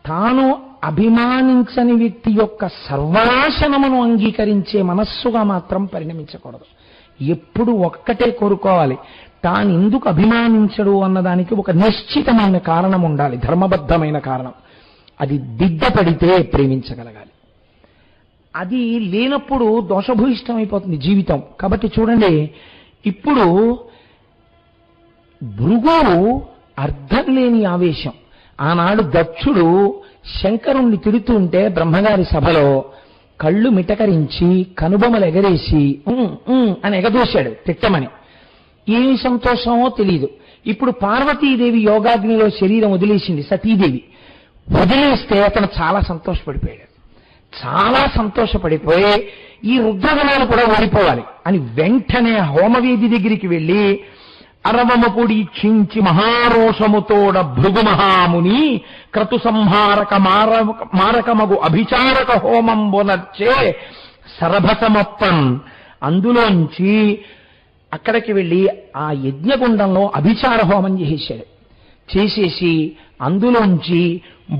తాను అభిమానించని వ్యక్తి యొక్క సర్వనాశనమును అంగీకరించే మనస్సుగా మాత్రం పరిణమించకూడదు. ఎప్పుడు ఒక్కటే కోరుకోవాలి, తాను ఎందుకు అభిమానించడు అన్నదానికి ఒక నిశ్చితమైన కారణం ఉండాలి, ధర్మబద్ధమైన కారణం. అది దిద్దపడితే ప్రేమించగలగాలి. అది లేనప్పుడు దోషభూయిష్టమైపోతుంది జీవితం. కాబట్టి చూడండి, ఇప్పుడు భృగు అర్థం లేని ఆవేశం. ఆనాడు దక్షుడు శంకరుణ్ణి తిడుతుంటే బ్రహ్మగారి సభలో కళ్ళు మిటకరించి కనుబొమలు ఎగరేసి అని ఎగదోశాడు తిట్టమని. ఏమి సంతోషమో తెలియదు. ఇప్పుడు పార్వతీదేవి యోగాగ్నిలో శరీరం వదిలేసింది, సతీదేవి వదిలేస్తే అతను చాలా సంతోషపడిపోయాడు. చాలా సంతోషపడిపోయి ఈ రుద్రగణాలు కూడా ఓడిపోవాలి అని వెంటనే హోమవేది దగ్గరికి వెళ్ళి అరవమపుడి క్షించి మహారోషముతోడ భృగు మహాముని క్రతు సంహారక మారకమగు అభిచారక హోమంబునర్చే సరభసమప్పన్ అందులోంచి అక్కడికి వెళ్ళి ఆ యజ్ఞగుండంలో అభిచార హోమం చేసేసి అందులోంచి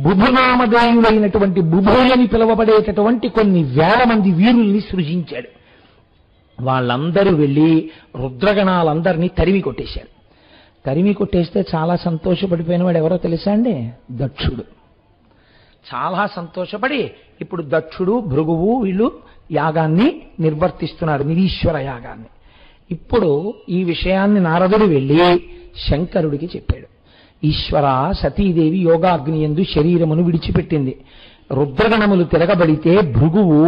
బుభునామధేయులైనటువంటి బుభులని పిలువబడేటటువంటి కొన్ని వేల మంది వీరుల్ని సృజించాడు. వాళ్ళందరూ వెళ్ళి రుద్రగణాలందరినీ తరిమి కొట్టేశారు. తరిమి కొట్టేస్తే చాలా సంతోషపడిపోయిన వాడు ఎవరో తెలుసా అండి? దక్షుడు. చాలా సంతోషపడి ఇప్పుడు దక్షుడు, భృగువు వీళ్ళు యాగాన్ని నిర్వర్తిస్తున్నారు, నిరీశ్వర యాగాన్ని. ఇప్పుడు ఈ విషయాన్ని నారదుడు వెళ్ళి శంకరుడికి చెప్పాడు. ఈశ్వర, సతీదేవి యోగాగ్ని యందు శరీరమును విడిచిపెట్టింది. రుద్రగణములు తిరగబడితే భృగువు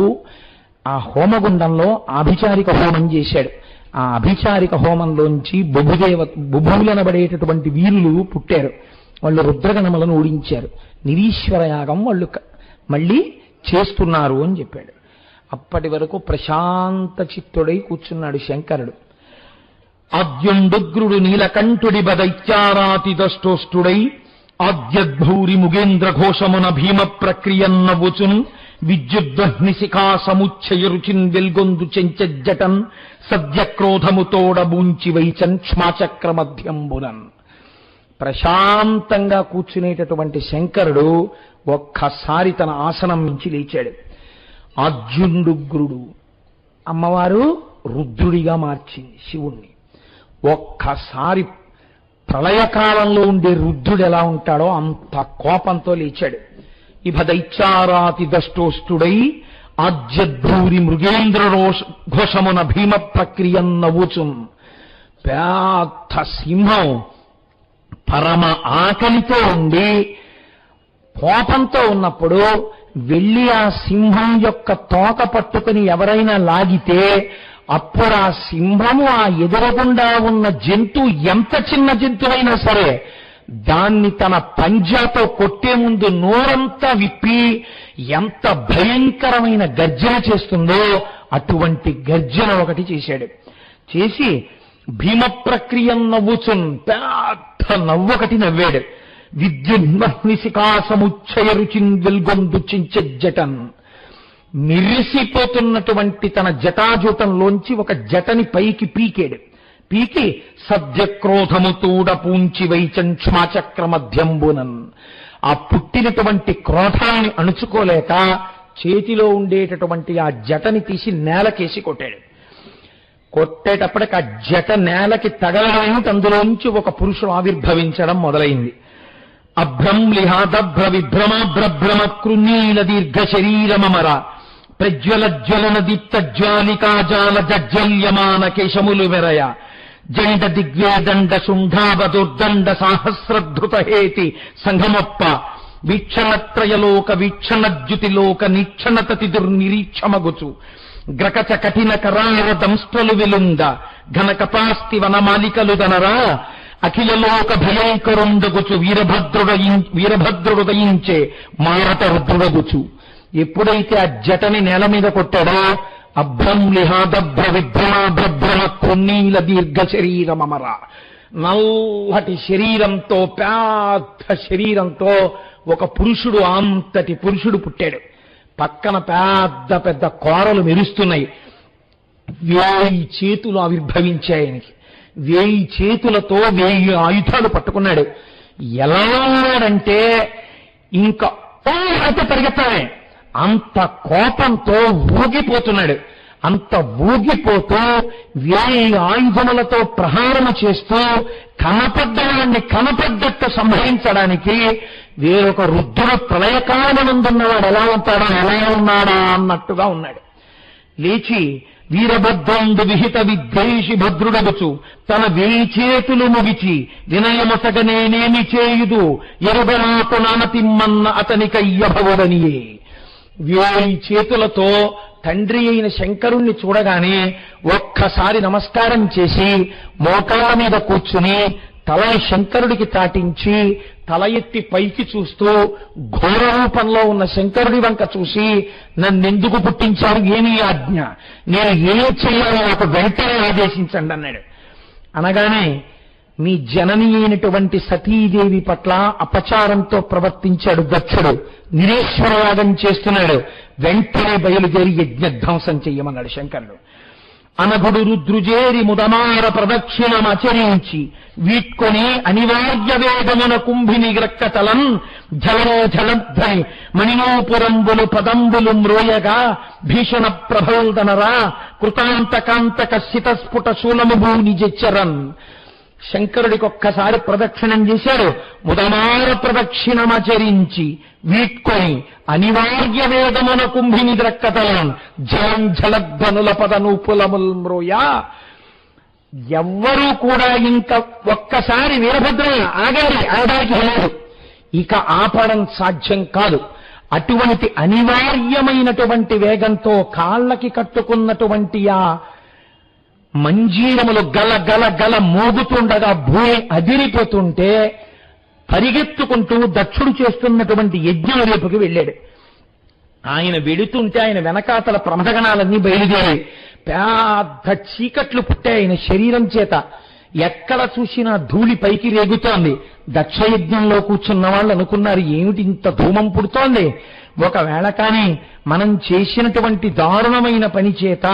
ఆ హోమగుండంలో ఆభిచారిక హోమం చేశాడు. ఆ అభిచారిక హోమంలోంచి బుభువులనబడేటటువంటి వీరులు పుట్టారు. వాళ్ళు రుద్రగణములను ఓడించారు. నిరీశ్వర యాగం వాళ్ళు మళ్ళీ చేస్తున్నారు అని చెప్పాడు. అప్పటి వరకు ప్రశాంత చిత్తుడై కూర్చున్నాడు శంకరుడు. ఆద్యుండుగ్రుడు నీలకంఠుడి బదైత్యారాతిదష్టోష్టుడై ఆద్యద్భూరి ముగేంద్ర ఘోషమున భీమ ప్రక్రియన్నవుచున్ విద్యుద్వహ్నిశిఖా సముచ్చయ రుచిన్ వెల్గొందు చెంచజ్జటన్ సద్యక్రోధముతోడబూంచి వైచన్ క్ష్మాచక్ర మధ్యంబునన్. ప్రశాంతంగా కూర్చునేటటువంటి శంకరుడు ఒక్కసారి తన ఆసనం నుంచి లేచాడు. ఆద్యుండుగ్రుడు, అమ్మవారు రుద్రుడిగా మార్చింది శివుణ్ణి. ఒక్కసారి ప్రళయకాలంలో ఉండే రుద్రుడు ఎలా ఉంటాడో అంత కోపంతో లేచాడు. ఇభ దైత్యారాతి దష్టోష్టుడై ఆద్యద్భూరి మృగేంద్ర ఘోషమున భీమ ప్రక్రియన్నవుచున్. పెద్ద సింహం పరమ ఆకలితో ఉండి కోపంతో ఉన్నప్పుడు వెళ్ళి ఆ సింహం యొక్క తోక పట్టుకుని ఎవరైనా లాగితే అప్పుడు ఆ సింహము ఆ ఎదురకుండా ఉన్న జంతువు ఎంత చిన్న జంతువైనా సరే దాన్ని తన పంజాతో కొట్టే ముందు నోరంతా విప్పి ఎంత భయంకరమైన గర్జన చేస్తుందో అటువంటి గర్జన ఒకటి చేశాడు. చేసి భీమ ప్రక్రియ నవ్వుచున్ పెద్ద నవ్వొకటి నవ్వాడు. విద్యున్మహ్నిశిఖాసముచ్చయ రుచిన్ వెల్గొందు చించజటన్. మిరిసిపోతున్నటువంటి తన జటాజూటంలోంచి ఒక జటని పైకి పీకాడు. పీకి సద్యక్రోధముతూడ పూంచి వైచన్ క్ష్మాచక్ర మధ్యంబునన్. ఆ పుట్టినటువంటి క్రోధాన్ని అణుచుకోలేక చేతిలో ఉండేటటువంటి ఆ జటని తీసి నేలకేసి కొట్టాడు. కొట్టేటప్పటికి ఆ జట నేలకి తగలడం, అందులోంచి ఒక పురుషుడు ఆవిర్భవించడం మొదలైంది. అభ్రంలిహాదభ్ర విభ్రమాభ్రభ్రమ కృణీల దీర్ఘ శరీరమర ప్రజ్వల జ్వలన దీప్త జ్వాలికాజాల జజ్జల్యమాన కేశములు వెరయ జండ దిగ్వేదండ శుంఠావదుర్దండ సాహస్రధృత హేతి సంఘమొప్ప వీక్షణత్రయలోక వీక్షణజ్యుతిలోక నీక్షణతతి దుర్నిరీక్షమగుచు గ్రకచ కఠిన కరార దంస్ట్రలు విలుంద ఘన కపాస్తి వనమాలికలు దనరా అఖిలలోక భయంకరుండగుచు వీరభద్రుడు దయించే మారత రుద్రుడగుచు. ఎప్పుడైతే ఆ జటని నేల మీద కొట్టాడో అభ్రంలిహాదభ్ర విభ్రమాభ్రభ్రమ కొన్నీల దీర్ఘ శరీరమర, నల్లటి శరీరంతో పెద్ద శరీరంతో ఒక పురుషుడు, అంతటి పురుషుడు పుట్టాడు. పక్కన పెద్ద పెద్ద కోరలు మెరుస్తున్నాయి. 1000 చేతులు ఆవిర్భవించాయి ఆయనకి. 1000 చేతులతో 1000 ఆయుధాలు పట్టుకున్నాడు. ఎలా ఉన్నాడంటే ఇంకా అయితే పరిగెత్తానే అంత కోపంతో ఊగిపోతున్నాడు. అంత ఊగిపోతూ 1000 ఆయుధములతో ప్రహారము చేస్తూ కనపడ్డవాడిని కనపడ్డట్టు సంహరించడానికి వేరొక రుద్రుడు ప్రళయకాలమునందున్నవాడు ఎలా ఉంటాడా, ఎలా ఉన్నాడా అన్నట్టుగా ఉన్నాడు. లేచి వీరభద్రుండు విహిత విద్వేషి భద్రుడగుచు తన 1000 చేతులు ముగిచి వినయమొసగనేనేమి చేయుదు ఎరుగనాకు నానతిమ్మన్న అతనికయ్యభవదనియే. 1000 చేతులతో తండ్రి అయిన శంకరుణ్ణి చూడగానే ఒక్కసారి నమస్కారం చేసి మోకాళ్ళ మీద కూర్చుని తల శంకరుడికి తాటించి తల ఎత్తి పైకి చూస్తూ ఘోర రూపంలో ఉన్న శంకరుడి వంక చూసి, నన్నెందుకు పుట్టించారు, ఏమీ ఆజ్ఞ, నేను ఏం చేయాలో నాకు వెంటనే ఆదేశించండి అన్నాడు. అనగానే మీ జనని అయినటువంటి సతీదేవి పట్ల అపచారంతో ప్రవర్తించాడు దక్షుడు, నిరీశ్వరయాగం చేస్తున్నాడు, వెంటనే బయలుదేరి యజ్ఞధ్వంసం చెయ్యమన్నాడు శంకరుడు. అనగుడు రుద్రుజేరి ముదమార ప్రదక్షిణమచరించి వీట్కొని అనివార్య వేగమున కుంభిని గ్రక్కతలం జలమో జలధ్వని మణినోపురంబులు పదంబులు మ్రోయగా భీషణ ప్రభల్దనరా కృతాంతకాంతక శితస్ఫుట శూలము భూనిజెచ్చరన్. శంకరుడికి ఒక్కసారి ప్రదక్షిణం చేశాడు. ముదమార ప్రదక్షిణమచరించి వీట్కొని అనివార్య వేదమున కుంభిని ద్రక్కతలన్ జలంఝలధ్వనుల పదనూపులముల్ మ్రోయా. ఎవ్వరూ కూడా ఇంకా ఒక్కసారి వీరభద్ర ఆగాలి, ఆగడానికి లేదు, ఇక ఆపడం సాధ్యం కాదు. అటువంటి అనివార్యమైనటువంటి వేగంతో కాళ్ళకి కట్టుకున్నటువంటి ఆ మంజీరములు గల గల గల మోగుతుండగా భూమి అదిరిపోతుంటే పరిగెత్తుకుంటూ దక్షుడు చేస్తున్నటువంటి యజ్ఞం వైపుకి వెళ్ళాడు. ఆయన వెళుతుంటే ఆయన వెనకాతల ప్రమథగణాలన్నీ బయలుదేరాయి. పెద్ద చీకట్లు పుట్టాయి ఆయన శరీరం చేత. ఎక్కడ చూసినా ధూళి పైకి రేగుతోంది. దక్షయజ్ఞంలో కూర్చున్న వాళ్ళు అనుకున్నారు, ఏమిటి ఇంత ధూమం పుడుతోంది? ఒకవేళ కానీ మనం చేసినటువంటి దారుణమైన పని చేత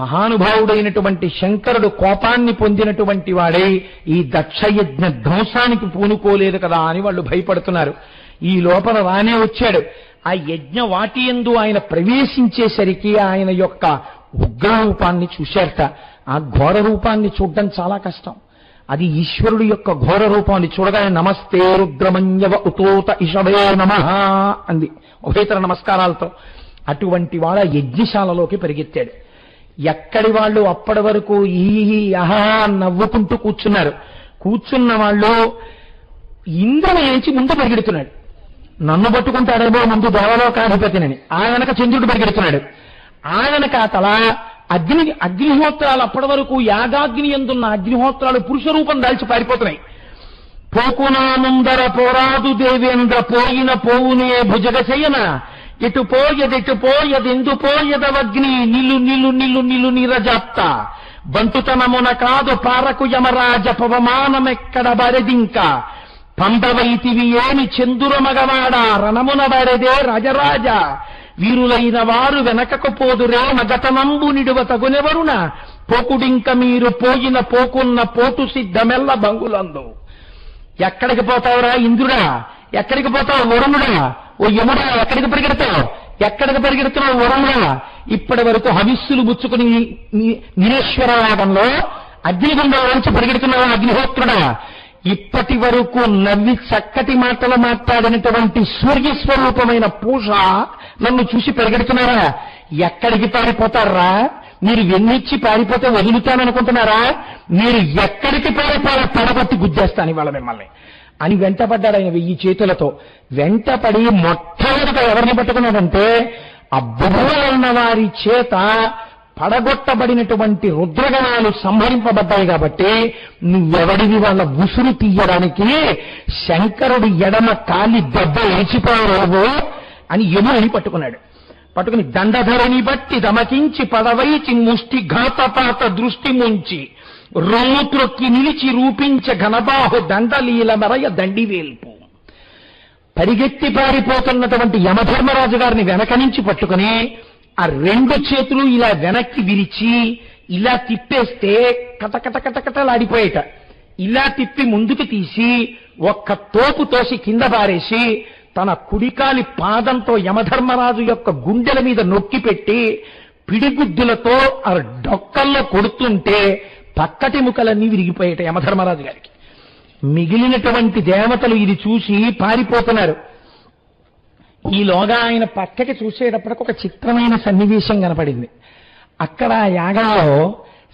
మహానుభావుడైనటువంటి శంకరుడు కోపాన్ని పొందినటువంటి వాడై ఈ దక్షయజ్ఞ ధ్వంసానికి పూనుకోలేదు కదా అని వాళ్ళు భయపడుతున్నారు. ఈ లోపల రానే వచ్చాడు. ఆ యజ్ఞ వాటియందు ఆయన ప్రవేశించేసరికి ఆయన యొక్క ఉగ్రరూపాన్ని చూశారట. ఆ ఘోర రూపాన్ని చూడడం చాలా కష్టం. అది ఈశ్వరుడు యొక్క ఘోర రూపాన్ని చూడగానే నమస్తే రుద్రమన్యవ ఉతోత ఇషవే నమః అంది ఉభయతర నమస్కారాలతో. అటువంటి వాడు ఆ యజ్ఞశాలలోకి పరిగెత్తాడు. ఎక్కడి వాళ్ళు అప్పటి వరకు ఈ అహా నవ్వుకుంటూ కూర్చున్నారు. కూర్చున్న వాళ్ళు ఇంద్రుడు లేచి ముందు పరిగెడుతున్నాడు. నన్ను పట్టుకుంటాడేమో ముందు దేవలోకాధిపతినని. ఆయనక చంద్రుడు పరిగెడుతున్నాడు. ఆయనక తల అగ్నిహోత్రాలు అప్పటి వరకు యాగాగ్ని ఎందున్న అగ్నిహోత్రాలు పురుష రూపం దాల్చి పారిపోతున్నాయి. పోకునానందర పోరాదు దేవేంద్ర పోయిన పోవునే భుజగశయన ఇటు పోయదెందు పోయదవగ్ని నిల్లు నిల్లు నిల్లు నిల్లు నీరజాప్త బంటుతనమున కాదు పారకు యమరాజ పవమానమెక్కడ బరెదింక పంబవైతివి ఏమి చందుర మగవాడ రణమున బరెదే రాజరాజ వీరులైన వారు వెనకకు పోదురే మగతనంబు నిడువ తగునెవరున పోకుడింక మీరు పోయిన పోకున్న పోటు సిద్ధమెల్ల బంగులందు. ఎక్కడికి పోతావురా ఇంద్రుడా? ఎక్కడికి పోతావు వరుణుడా? ఓ యముడా ఎక్కడికి పరిగెడతావు? ఎక్కడికి పరిగెడుతున్నావు వరుణుడా? ఇప్పటి వరకు హవిస్సులు బుచ్చుకుని నిరేశ్వరయాగంలో అగ్నిగుండంలోంచి పరిగెడుతున్నావా అగ్నిహోత్రుడా? ఇప్పటి వరకు నవ్వి చక్కటి మాటలు మాట్లాడినటువంటి సూర్యస్వరూపమైన పూష నన్ను చూసి పరిగెడుతున్నారా? ఎక్కడికి పారిపోతారా? మీరు వెన్నిచ్చి పారిపోతే వదులుతాననుకుంటున్నారా? మీరు ఎక్కడికి పారిపోయి పడగొట్టి గుద్దేస్తాను ఇవాళ మిమ్మల్ని అని వెంటపడ్డాడు ఆయన 1000 చేతులతో. వెంటపడి మొట్టమొదట ఎవరిని పట్టుకున్నాడంటే అబ్బున్న వారి చేత పడగొట్టబడినటువంటి రుద్రగణాలు సంహరింపబడ్డాయి కాబట్టి నువ్వెవడివి వాళ్ళ ఉసురు తీయడానికి శంకరుడి ఎడమ కాలి దెబ్బ లేచిపోయావు అని యముని పట్టుకున్నాడు. పట్టుకుని దండధరని బట్టి దమకించి పడవైచి ముష్టి ఘాతపాత దృష్టి ముంచి రొమ్ము త్రొక్కి నిలిచి రూపించ ఘనబాహు దండలీల మరయ దండివేల్పు. పరిగెత్తి పారిపోతున్నటువంటి యమధర్మరాజు గారిని వెనక నుంచి పట్టుకుని ఆ 2 చేతులు ఇలా వెనక్కి విరిచి ఇలా తిప్పేస్తే కటకటకటకటలాడిపోయేట. ఇలా తిప్పి ముందుకు తీసి ఒక్క తోపు తోసి కింద పారేసి తన కుడికాలి పాదంతో యమధర్మరాజు యొక్క గుండెల మీద నొక్కి పెట్టి పిడిగుద్దులతో ఆ డొక్కల్లో కొడుతుంటే పక్కటి ముక్కలన్నీ విరిగిపోయేట యమధర్మరాజు గారికి. మిగిలినటువంటి దేవతలు ఇది చూసి పారిపోతున్నారు. ఈలోగా ఆయన పక్కకి చూసేటప్పటికి ఒక చిత్రమైన సన్నివేశం కనపడింది. అక్కడ యాగంలో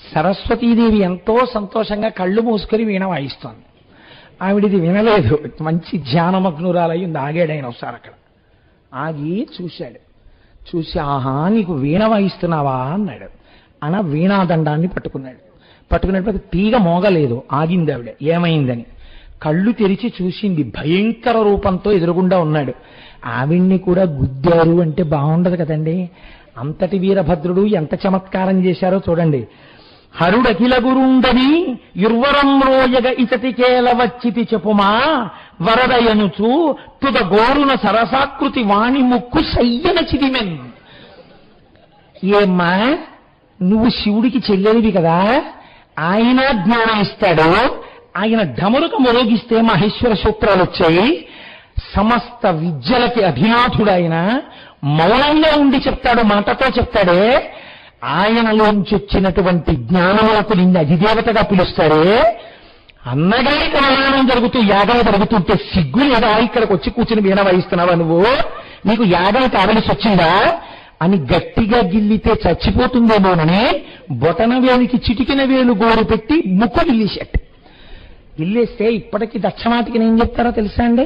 సరస్వతీదేవి ఎంతో సంతోషంగా కళ్ళు మూసుకొని వీణ వాయిస్తోంది. ఆవిడిది వినలేదు, మంచి ధ్యానమగ్నురాలై ఉంది. ఆగాడు ఆయన ఒకసారి అక్కడ ఆగి చూశాడు. చూసి ఆహా నీకు వీణ వాయిస్తున్నావా అన్నాడు. అన వీణాదండాన్ని పట్టుకున్నాడు. పట్టుకున్నప్పుడు తీగ మోగలేదు. ఆగింది ఆవిడ. ఏమైందని కళ్ళు తెరిచి చూసింది. భయంకర రూపంతో ఎదురుగుండా ఉన్నాడు. ఆవిడ్ని కూడా గుద్దారు అంటే బాగుండదు కదండి. అంతటి వీరభద్రుడు ఎంత చమత్కారం చేశారో చూడండి. హరుడఖిల గురుండని యుర్వరం రోయగ ఇతటికేల వచ్చితి చెప్పుమా వరదయనుచు తుద గోరున సరసాకృతి వాణి ముక్కు సయ్యన చిదిమెన్. ఏమ్మా నువ్వు శివుడికి చెల్లెలివి కదా, ఆయన జ్ఞానం ఇస్తాడు. ఆయన ఢమరుక మొరోగిస్తే మహేశ్వర సూత్రాలు వచ్చాయి. సమస్త విద్యలకి అధినాథుడైన మౌనంగా ఉండి చెప్తాడు, మాటతో చెప్తాడే. ఆయనలోంచి వచ్చినటువంటి జ్ఞానములకు నిన్ను అధిదేవతగా పిలుస్తారే, అన్నగారి కళ్యాణం జరుగుతూ యాగం జరుగుతుంటే సిగ్గు లేదా ఇక్కడికి వచ్చి కూర్చుని వీణ వాయిస్తున్నావా నువ్వు, నీకు యాగం కావలసి వచ్చిందా అని గట్టిగా గిల్లితే చచ్చిపోతుందేమోనని బొటన వేలికి చిటికిన వేలు గోరు పెట్టి ముక్కు గిల్లేసేట. గిల్లేస్తే ఇప్పటికీ దక్షమాటికి ఏం చెప్తారో తెలుసా అండి,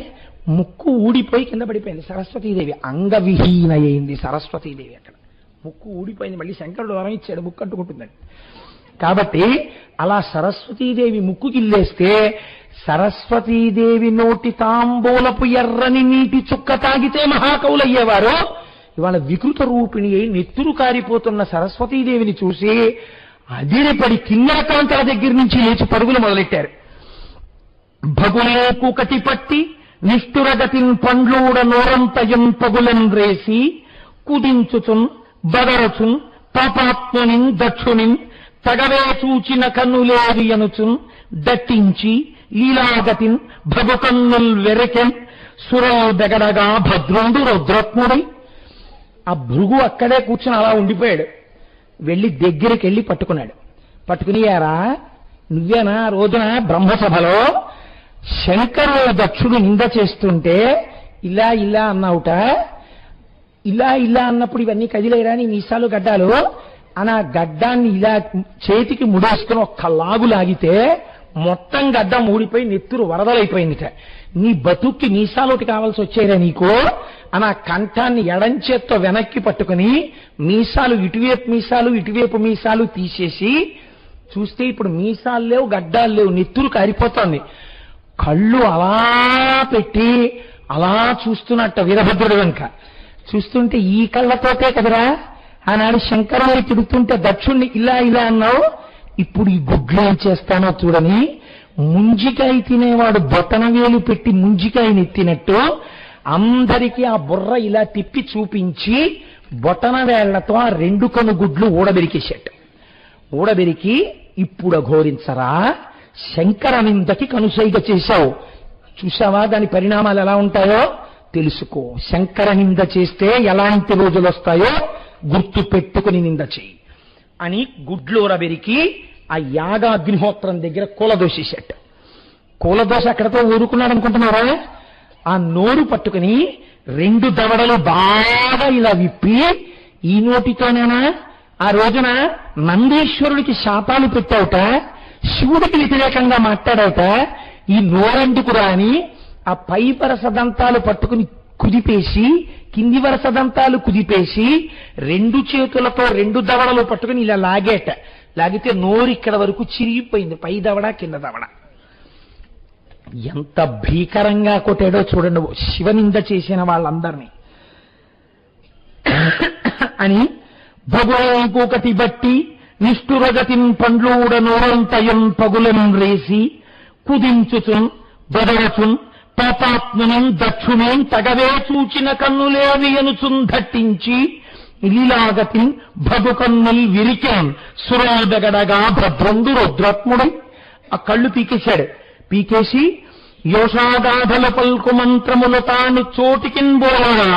ముక్కు ఊడిపోయి కింద పడిపోయింది. సరస్వతీదేవి అంగవిహీన అయింది. సరస్వతీదేవి అక్కడ ముక్కు ఊడిపోయింది. మళ్ళీ శంకరుడు వరం ఇచ్చాడు ముక్కు అంటుకుంటుందని. కాబట్టి అలా సరస్వతీదేవి ముక్కు గిల్లేస్తే సరస్వతీదేవి నోటి తాంబూలపు ఎర్రని నీటి చుక్క తాగితే మహాకవులయ్యేవారు. ఇవాళ వికృత రూపిణి అయి నెత్తురు కారిపోతున్న సరస్వతీదేవిని చూసి అదిరిపడి కిన్నెరకాంతల దగ్గర నుంచి లేచి పరుగులు మొదలెట్టారు. భగులే కూకటి పట్టి నిష్ఠురగతిన్ పండ్లూడ నోరంతయం పగులన్ రేసి కుదించుచున్ బదరచున్ పాపాత్మునిన్ దక్షునిన్ తగవే చూచిన కన్నులేవి అనుచున్ దట్టించి లీలాగతిన్ భగుకన్నుల్ వెరకెన్ సురల్ బెగడగా భద్రుండు రుద్రత్ముడై. ఆ భృగు అక్కడే కూర్చుని అలా ఉండిపోయాడు. వెళ్ళి దగ్గరికి వెళ్ళి పట్టుకున్నాడు. పట్టుకునియారా నువ్వేనా రోజున బ్రహ్మసభలో శంకరుడు దక్షుడు నింద చేస్తుంటే ఇలా ఇలా అన్నావుట, ఇలా ఇలా అన్నప్పుడు ఇవన్నీ కదిలేరా నీ మీసాలు గడ్డాలు అని ఆ గడ్డాన్ని ఇలా చేతికి ముడేసుకుని ఒక్క లాగు లాగితే మొత్తం గడ్డం ఊడిపోయి నెత్తురు వరదలైపోయిందిట. నీ బతుక్కి మీసాలోటి కావాల్సి వచ్చాయిరా నీకు అని ఆ కంఠాన్ని ఎడంచేత్తో వెనక్కి పట్టుకుని మీసాలు ఇటువైపు మీసాలు తీసేసి చూస్తే ఇప్పుడు మీసాలు లేవు, గడ్డాలు లేవు, నెత్తురు కారిపోతోంది. కళ్ళు అలా పెట్టి అలా చూస్తున్నట్ట వీరభద్రుడు వెనుక. చూస్తుంటే ఈ కళ్ళతోటే కదరా ఆనాడు శంకరుని తిడుతుంటే దక్షుణ్ణి ఇలా ఇలా అన్నావు, ఇప్పుడు ఈ గుడ్లు ఏం చేస్తానో చూడని ముంజికాయ తినేవాడు బొటన వేలు పెట్టి ముంజికాయని ఎత్తినట్టు అందరికీ ఆ బుర్ర ఇలా తిప్పి చూపించి బొటన వేళ్లతో ఆ 2 కను గుడ్లు ఊడబెరికేశాడు. ఊడబెరికి ఇప్పుడు అఘోరించరా శంకర నిందకి కనుసైగ చేశావు, చూసావా దాని పరిణామాలు ఎలా ఉంటాయో తెలుసుకో. శంకర నింద చేస్తే ఎలాంటి రోజులు వస్తాయో గుర్తు పెట్టుకుని నింద చేయి అని గుడ్లు ఊరబెరికి ఆ యాగ అగ్నిహోత్రం దగ్గర కూలదోసేశాడు. కూలదోశ అక్కడతో ఊరుకున్నాడు అనుకుంటున్నారా? ఆ నోరు పట్టుకుని 2 దవడలు బాగా ఇలా విప్పి ఈ నోటితోనేనా ఆ రోజున నందీశ్వరుడికి శాపాలు పెట్టావుట, శివుడికి వ్యతిరేకంగా మాట్లాడావుట, ఈ నోరెందుకురా అని ఆ పై వరస దంతాలు పట్టుకుని కుదిపేసి కింది వరస దంతాలు కుదిపేసి 2 చేతులతో 2 దవడలు పట్టుకుని ఇలా లాగేట. లాగితే నోరు ఇక్కడ వరకు చిరిగిపోయింది, పై దవడ కింద దవడ. ఎంత భీకరంగా కొట్టాడో చూడండి శివనింద చేసిన వాళ్ళందరినీ అని. భగవంకటి బట్టి నిష్ఠురగతిన్ పండ్లూడ నోరంతయం పగులం రేసి కుదించుచున్ బదరచున్ పాపాత్మనం దక్షుణం తగవే చూచిన కన్నులేవి అనుచున్ దట్టించి లీలాగతిన్ భగుకన్నుల్ విరికెన్ సురాబెగడగా భద్రందు రుద్రత్ముడై. ఆ కళ్ళు పీకేశాడు. పీకేసి యోషాగాధల పల్కు మంత్రములు తాను చోటికిన్ బోలా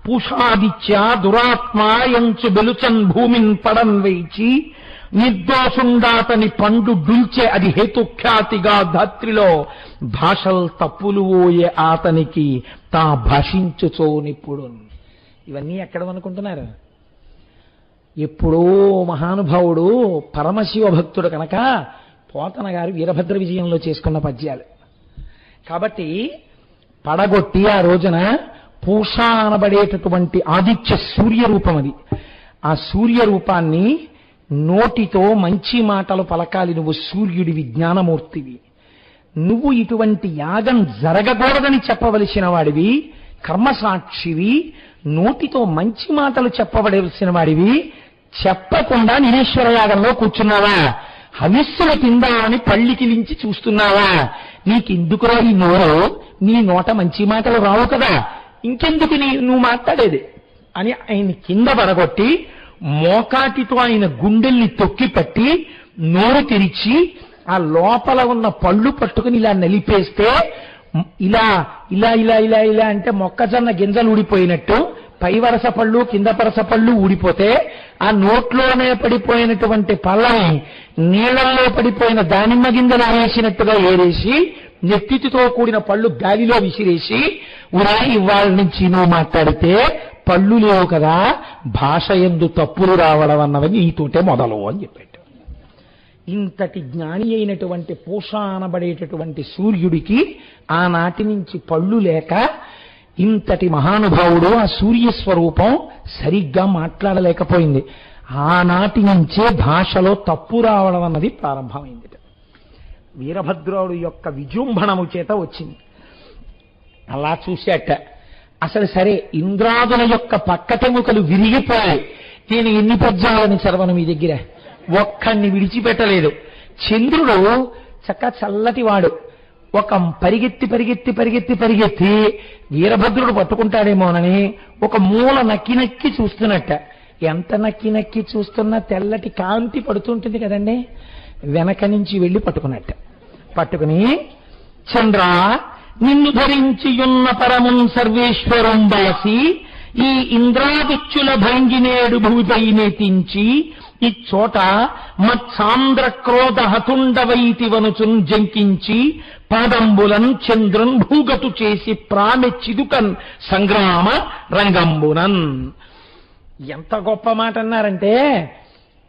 పూషాదిత్య దురాత్మ ఎంచు బెలుచన్ భూమిన్ పడన్ వేచి నిర్దోషుండాతని పండు డుల్చే అది హేతుఖ్యాతిగా ధాత్రిలో భాషల్ తప్పులు ఓయే ఆతనికి తా భాషించుచోనిప్పుడు. ఇవన్నీ ఎక్కడ అనుకుంటున్నారు? ఎప్పుడో మహానుభావుడు పరమశివ భక్తుడు కనుక పోతన గారు వీరభద్ర విజయంలో చేసుకున్న పద్యాలు. కాబట్టి పడగొట్టి ఆ రోజున పూష అనబడేటటువంటి ఆదిత్య సూర్య రూపం అది. ఆ సూర్య రూపాన్ని నోటితో మంచి మాటలు పలకాలి. నువ్వు సూర్యుడివి, జ్ఞానమూర్తివి. నువ్వు ఇటువంటి యాగం జరగకూడదని చెప్పవలసిన వాడివి, కర్మసాక్షివి. నోటితో మంచి మాటలు చెప్పవలసిన వాడివి. చెప్పకుండా నిరీశ్వర యాగంలో కూర్చున్నావా? హవిస్సుల కింద అని పళ్ళికిలించి చూస్తున్నావా? నీకెందుకురా ఈ నోరు? నీ నోట మంచి మాటలు రావు కదా, ఇంకెందుకు నువ్వు మాట్లాడేది అని ఆయన కింద పడగొట్టి మోకాటితో ఆయన గుండెల్ని తొక్కి పట్టి నోరు తెరిచి ఆ లోపల ఉన్న పళ్ళు పట్టుకుని ఇలా నలిపేస్తే ఇలా ఇలా ఇలా ఇలా ఇలా అంటే మొక్కజొన్న గింజలు ఊడిపోయినట్టు పై వరస పళ్ళు కింద వరస పళ్ళు ఊడిపోతే ఆ నోట్లోనే పడిపోయినటువంటి పళ్ళని నీళ్లలో పడిపోయిన దానిమ్మ గింజలు వేసినట్టుగా ఏరేసి నెత్తితో కూడిన పళ్ళు గాలిలో విసిరేసి ఇవాళ నుంచి నువ్వు మాట్లాడితే పళ్ళు లేవు కదా, భాష యందు తప్పులు రావడం అన్నవని నీతోటే మొదలు అని చెప్పాడు. ఇంతటి జ్ఞాని అయినటువంటి పూష అనబడేటటువంటి సూర్యుడికి ఆనాటి నుంచి పళ్ళు లేక ఇంతటి మహానుభావుడు ఆ సూర్యస్వరూపం సరిగ్గా మాట్లాడలేకపోయింది. ఆనాటి నుంచే భాషలో తప్పు రావడం అన్నది ప్రారంభమైంది. వీరభద్రుడు యొక్క విజృంభణము చేత వచ్చింది. అలా చూశాట. అసలు సరే, ఇంద్రాదుల యొక్క పక్కటెముకలు విరిగిపోయాయి. నేను ఎన్ని పద్యాలని చదవను మీ దగ్గర, ఒక్కడిని విడిచిపెట్టలేదు. చంద్రుడు చల్లటి వాడు. ఒక పరిగెత్తి పరిగెత్తి పరిగెత్తి పరిగెత్తి వీరభద్రుడు పట్టుకుంటాడేమోనని ఒక మూల నక్కి నక్కి చూస్తున్నట్ట. ఎంత నక్కి నక్కి చూస్తున్నా తెల్లటి కాంతి పడుతుంటుంది కదండి, వెనక నుంచి వెళ్లి పట్టుకున్నట్ట. పట్టుకుని, చంద్ర నిన్ను ధరించియున్న పరమున్ సర్వేశ్వరం బలసి ఈ ఇంద్రాదిత్యుల భంగినేడు భూపై నెతించి ఇచ్చోట మత్సాంద్ర క్రోధ హతుండవైతివనుచున్ జంకించి పాదంబులన్ చంద్రున్ భూగటు చేసి ప్రామెచ్చిదుకన్ సంగ్రామ రంగంబునన్. ఎంత గొప్ప మాట అన్నారంటే,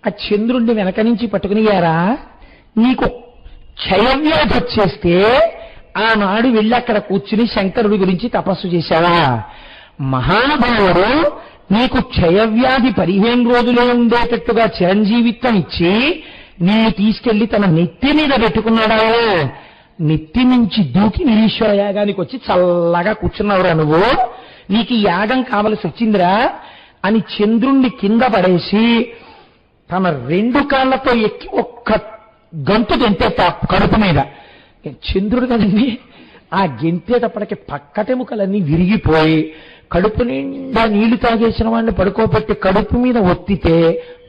ఆ చంద్రుణ్ణి వెనక నుంచి పట్టుకునియారా, నీకు క్షయవ్యాధి వచ్చేస్తే ఆనాడు వెళ్ళి అక్కడ కూర్చుని శంకరుడి గురించి తపస్సు చేశావా? మహానుభావుడు నీకు క్షయవ్యాధి 15 రోజులే ఉండేటట్టుగా చిరంజీవిత్వం ఇచ్చి నిన్ను తీసుకెళ్లి తన నెత్తి మీద పెట్టుకున్నాడా? నెత్తి నుంచి దూకి నిరీశ్వర యాగానికి వచ్చి చల్లగా కూర్చున్నావురా నువ్వు, నీకు ఈ యాగం కావలసి వచ్చిందిరా అని చంద్రుణ్ణి కింద పడేసి తన 2 కాళ్లతో ఎక్కి ఒక్క గంతు గెంతేట కడుపు మీద. చంద్రుడు కదండి, ఆ గెంతేటప్పటికి పక్కటెముకలన్నీ విరిగిపోయి కడుపు నిండా నీళ్లు తాగేసిన వాడిని పడుకోబెట్టి కడుపు మీద ఒత్తితే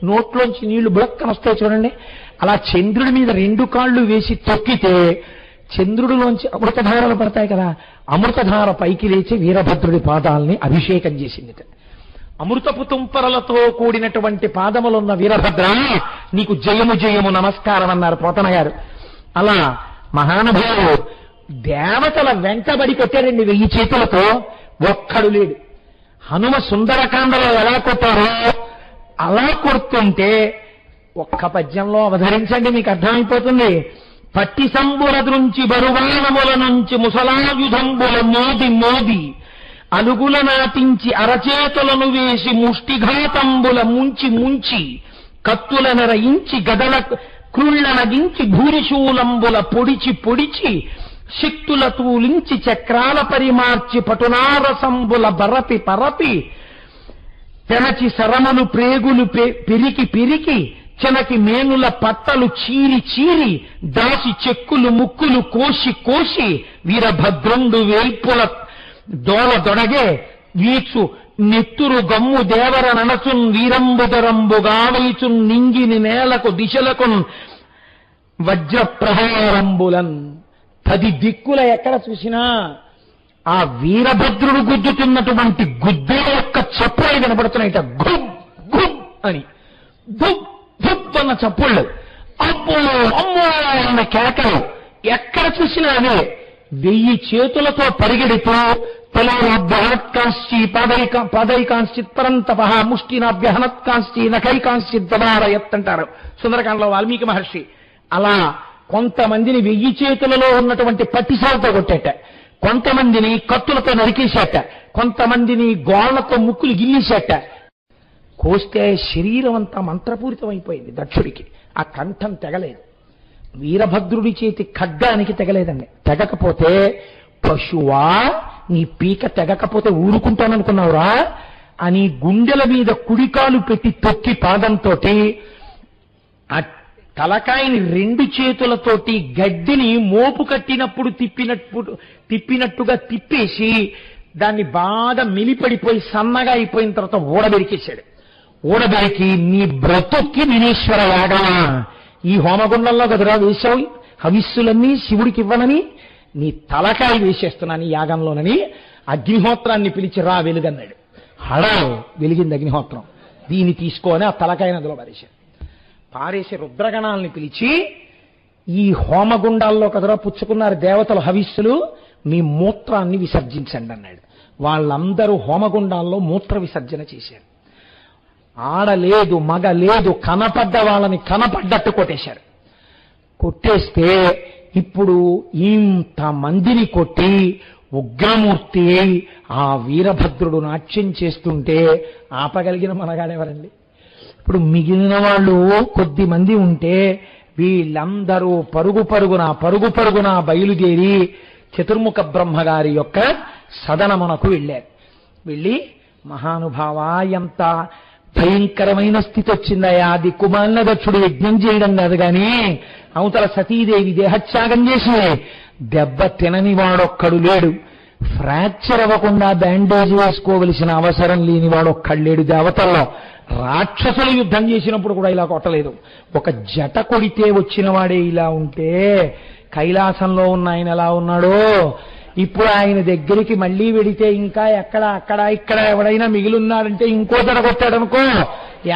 నోట్లోంచి నీళ్లు బుడక్కన వస్తాయి చూడండి. అలా చంద్రుడి మీద 2 కాళ్ళు వేసి తొక్కితే చంద్రుడిలోంచి అమృతధారలు పడతాయి కదా, అమృతధార పైకి లేచి వీరభద్రుడి పాదాలని అభిషేకం చేసింది. అమృతపు తుంపరలతో కూడినటువంటి పాదములున్న వీరభద్ర, నీకు జయము జయము నమస్కారం అన్నారు పోతన గారు. అలా మహానుభావుడు దేవతల వెంటబడి కొట్టారండి 1000 చేతులతో, ఒక్కడు లేడు. హనుమ సుందరకాండలో ఎలా కొట్టారో అలా కొడుతుంటే ఒక్క పద్యంలో అవధరించండి, మీకు అర్థమైపోతుంది. పట్టి సంబుల నుంచి బరువానముల నుంచి ముసలాయుధంబుల మోది మోది అలుగుల నాటించి అరచేతులను వేసి ముష్టిఘాతంబుల ముంచి ముంచి కత్తుల నరయించి గదల క్రుళ్ళనగించి భూరిశూలంబుల పొడిచి పొడిచి శక్తుల తూలించి చక్రాల పరిమార్చి పటునారసంబుల బరపి పరపి తెనచి సరమలు ప్రేగులు పిరికి పిరికి చెనకి మేనుల పట్టలు చీరి చీరి దాసి చెక్కులు ముక్కులు కోసి కోసి వీరభద్రుండు వేల్పుల దోల దొడగే వీచు నెత్తురు గమ్ము దేవర ననచున్ వీరంబుదరంబుగా వైచున్ నింగిని నేలకు దిశలకు వజ్ర ప్రహారంబులన్. 10 దిక్కుల ఎక్కడ చూసినా ఆ వీరభద్రుడు గుద్దుతున్నటువంటి గుద్దే యొక్క చప్పుళ్ళు వినపడుతున్నాయిట. గుబ్ గుబ్ అని, ధుబ్ ధుబ్ అన్న చప్పుళ్ళు, అబ్బో అమ్మో అన్న కేకలు ఎక్కడ చూసినా అనే. 1000 చేతులతో పరిగెడుతూ తలోభ్యహనత్కాంశ్చి పాదైకాంశ్చిత్ పరంతప ముష్టినాభ్యహనత్కాంశ్చి నఖైకాంశ్చిత్ దబారయత్ అంటారు సుందరకాండలో వాల్మీకి మహర్షి. అలా కొంతమందిని 1000 చేతులలో ఉన్నటువంటి పట్టిసాలతో కొట్టేట, కొంతమందిని కత్తులతో నరికేశాట, కొంతమందిని గోళ్లతో ముక్కులు గిల్లేశాట. కోస్తే శరీరం అంతా మంత్రపూరితం అయిపోయింది దక్షుడికి. ఆ కంఠం తెగలేదు. వీరభద్రుడి చేతి ఖడ్గానికి తెగలేదండి. తెగకపోతే పశువా నీ పీక తెగకపోతే ఊరుకుంటాననుకున్నావురా అని గుండెల మీద కుడికాలు పెట్టి తొక్కి పాదంతో ఆ తలకాయని 2 చేతులతోటి గడ్డిని మోపు కట్టినప్పుడు తిప్పినట్టుగా తిప్పేసి దాన్ని బాగా మిలిపడిపోయి సన్నగా అయిపోయిన తర్వాత ఊడబెరికేశాడు. ఊడబెరికి నీ బ్రతుక్కి నిరీశ్వర యాగమా, ఈ హోమగుండంలో గదిరా వేశావు హవిస్సులన్నీ శివుడికి ఇవ్వనని నీ తలకాయ వేసేస్తున్నాను ఈ యాగంలోనని అగ్నిహోత్రాన్ని పిలిచి రా వెలుగన్నాడు. హడాలు వెలిగింది అగ్నిహోత్రం. దీన్ని తీసుకొని ఆ తలకాయ నదిలో పారేసి రుద్రగణాలని పిలిచి, ఈ హోమగుండాల్లో కదరా పుచ్చుకున్నారు దేవతలు హవిస్సులు, మీ మూత్రాన్ని విసర్జించండి అన్నాడు. వాళ్ళందరూ హోమగుండాల్లో మూత్ర విసర్జన చేశారు. ఆడలేదు మగ లేదు, కనపడ్డ వాళ్ళని కనపడ్డట్టు కొట్టేశారు. కొట్టేస్తే ఇప్పుడు ఇంతమందిని కొట్టి ఉగ్రమూర్తి ఆ వీరభద్రుడు నాట్యం చేస్తుంటే ఆపగలిగిన మనగాడెవరండి? ఇప్పుడు మిగిలిన వాళ్ళు కొద్ది మంది ఉంటే వీళ్ళందరూ పరుగు పరుగున బయలుదేరి చతుర్ముఖ బ్రహ్మగారి యొక్క సదనమునకు వెళ్ళారు. వెళ్ళి, మహానుభావ, ఎంత భయంకరమైన స్థితి వచ్చిందయా, దిక్కుమాలిన దక్షుడు యజ్ఞం చేయడం కాదు గాని అవతల సతీదేవి దేహత్యాగం చేసి దెబ్బ తినని వాడొక్కడు లేడు, ఫ్రాక్చర్ అవ్వకుండా బ్యాండేజ్ వేసుకోవలసిన అవసరం లేని వాడొక్కడు లేడు దేవతల్లో. రాక్షసులు యుద్ధం చేసినప్పుడు కూడా ఇలా కొట్టలేదు. ఒక జట కొడితే వచ్చిన వాడే ఇలా ఉంటే కైలాసంలో ఉన్న ఆయన ఎలా ఉన్నాడో, ఇప్పుడు ఆయన దగ్గరికి మళ్లీ వెడితే ఇంకా ఎక్కడ అక్కడ ఇక్కడ ఎవడైనా మిగిలిన్నాడంటే ఇంకో జట కొట్టాడనుకో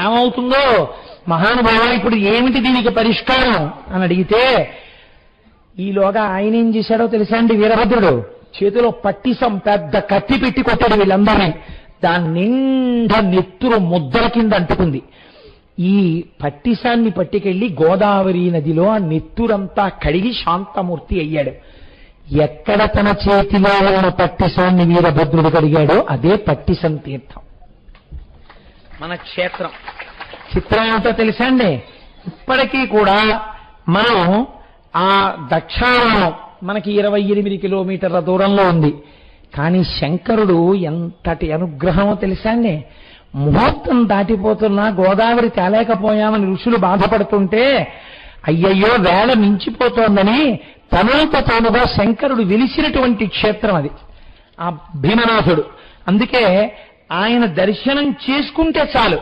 ఏమవుతుందో. మహానుభావ, ఇప్పుడు ఏమిటి దీనికి పరిష్కారం అని అడిగితే, ఈలోగా ఆయన ఏం చేశాడో తెలుసా అండి? వీరభద్రుడు చేతిలో పట్టిసం పెద్ద కత్తి పెట్టి కొట్టాడు వీళ్ళందరినీ. దాని నిండా నెత్తురు ముద్దల కింద అంటుకుంది. ఈ పట్టిసాన్ని పట్టుకెళ్లి గోదావరి నదిలో ఆ నెత్తురంతా కడిగి శాంతమూర్తి అయ్యాడు. ఎక్కడ తన చేతిలో ఉన్న పట్టిసాన్ని వీరభద్రుడు కడిగాడో అదే పట్టిసం తీర్థం, మన క్షేత్రం. చిత్రం ఏమిటో తెలుసా అండి? ఇప్పటికీ కూడా మనం ఆ దక్షారామం మనకి 28 కిలోమీటర్ల దూరంలో ఉంది. కానీ శంకరుడు ఎంతటి అనుగ్రహమో తెలుసా అండి? ముహూర్తం దాటిపోతున్నా గోదావరి తేలేకపోయామని ఋషులు బాధపడుతుంటే, అయ్యయ్యో వేళ మించిపోతోందని తనంత తానుగా శంకరుడు వెలిసినటువంటి క్షేత్రం అది, ఆ భీమనాథుడు. అందుకే ఆయన దర్శనం చేసుకుంటే చాలు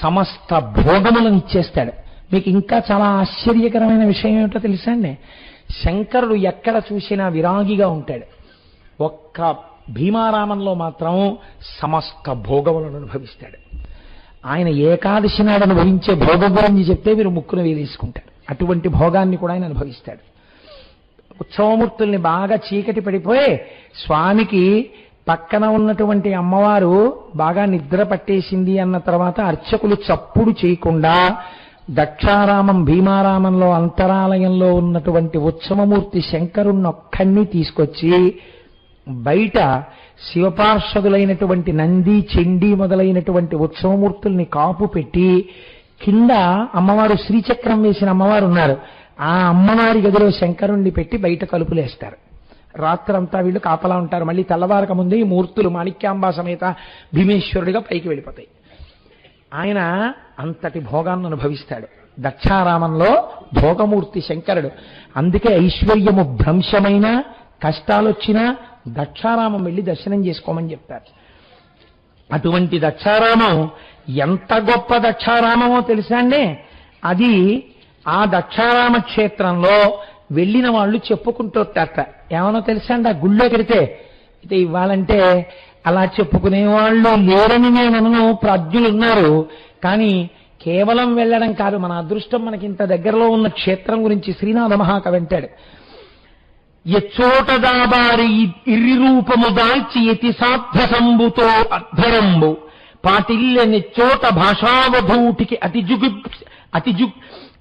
సమస్త భోగములను ఇచ్చేస్తాడు. మీకు ఇంకా చాలా ఆశ్చర్యకరమైన విషయం ఏమిటో తెలుసా అండి? శంకరుడు ఎక్కడ చూసినా విరాగిగా ఉంటాడు. ఒక్క భీమారామంలో మాత్రం సమస్త భోగములను అనుభవిస్తాడు. ఆయన ఏకాదశి నాడు అనుభవించే భోగం గురించి చెప్తే మీరు ముక్కును వేలేసుకుంటారు. అటువంటి భోగాన్ని కూడా ఆయన అనుభవిస్తాడు. ఉత్సవమూర్తుల్ని బాగా చీకటి పడిపోయి స్వామికి పక్కన ఉన్నటువంటి అమ్మవారు బాగా నిద్ర పట్టేసింది అన్న తర్వాత అర్చకులు చప్పుడు చేయకుండా దక్షారామం భీమారామంలో అంతరాలయంలో ఉన్నటువంటి ఉత్సవమూర్తి శంకరుణ్ణొక్కడిని తీసుకొచ్చి బయట శివపార్షదులైనటువంటి నంది చండీ మొదలైనటువంటి ఉత్సవమూర్తుల్ని కాపు పెట్టి, కింద అమ్మవారు శ్రీచక్రం వేసిన అమ్మవారు ఉన్నారు, ఆ అమ్మవారి గదిలో శంకరుణ్ణి పెట్టి బయట కలుపులేస్తారు. రాత్రంతా వీళ్ళు కాపలా ఉంటారు. మళ్ళీ తెల్లవారక ముందే ఈ మూర్తులు మాణిక్యాంబా సమేత భీమేశ్వరుడిగా పైకి వెళ్ళిపోతాయి. ఆయన అంతటి భోగాన్ని అనుభవిస్తాడు. దక్షారామంలో భోగమూర్తి శంకరుడు. అందుకే ఐశ్వర్యము భ్రంశమైన కష్టాలొచ్చినా దక్షారామం వెళ్ళి దర్శనం చేసుకోమని చెప్తారు. అటువంటి దక్షారామం ఎంత గొప్ప దక్షారామమో తెలుసా అండి? అది ఆ దక్షారామ క్షేత్రంలో వెళ్ళిన వాళ్ళు చెప్పుకుంటుంటారట. ఏమనో తెలుసా అండి? ఆ గుళ్ళో కడితే అయితే ఇవ్వాలంటే అలా చెప్పుకునే వాళ్ళు లేరని నేను ప్రాజ్ఞులు ఉన్నారు. కానీ కేవలం వెళ్ళడం కాదు, మన అదృష్టం మనకి ఇంత దగ్గరలో ఉన్న క్షేత్రం గురించి శ్రీనాథ మహాకవి అంటాడు. ఎచ్చోట దాబారి ఇర్రి రూపము దాల్చి ఎతి సాధ్వసంబుతో అధ్వరంబు పాటిల్లెనెచ్చోట భాషావధూటికి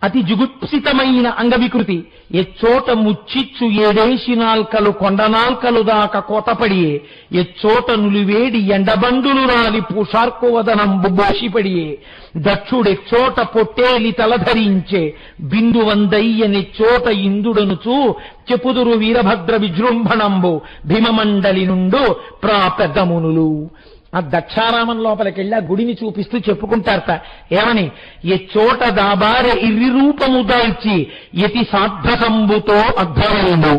అతి జుగుప్సితమైన అంగవికృతి ఎచ్చోట ముచ్చిచ్చు ఏడేసినాల్కలు కొండనాల్కలు దాకా కోతపడియే ఎచ్చోట నులివేడి ఎండబండులు రాలి పూషార్కువదనంబు బోషిపడియే దక్షుడెచ్చోట పొట్టేలి తలధరించే బిందువందయ్యనెచ్చోట ఇందుడనుచూ చెపుదురు వీరభద్ర విజృంభణంబు భీమమండలి నుండు ప్రాపెద్దమునులు. ఆ దక్షారామం లోపలికెళ్ళి ఆ గుడిని చూపిస్తూ చెప్పుకుంటారట. ఏమని? ఏ చోట దాబారె ఇర్రి రూపము దాల్చి యతి సాధ్వసంబుతో అధ్వరంబు.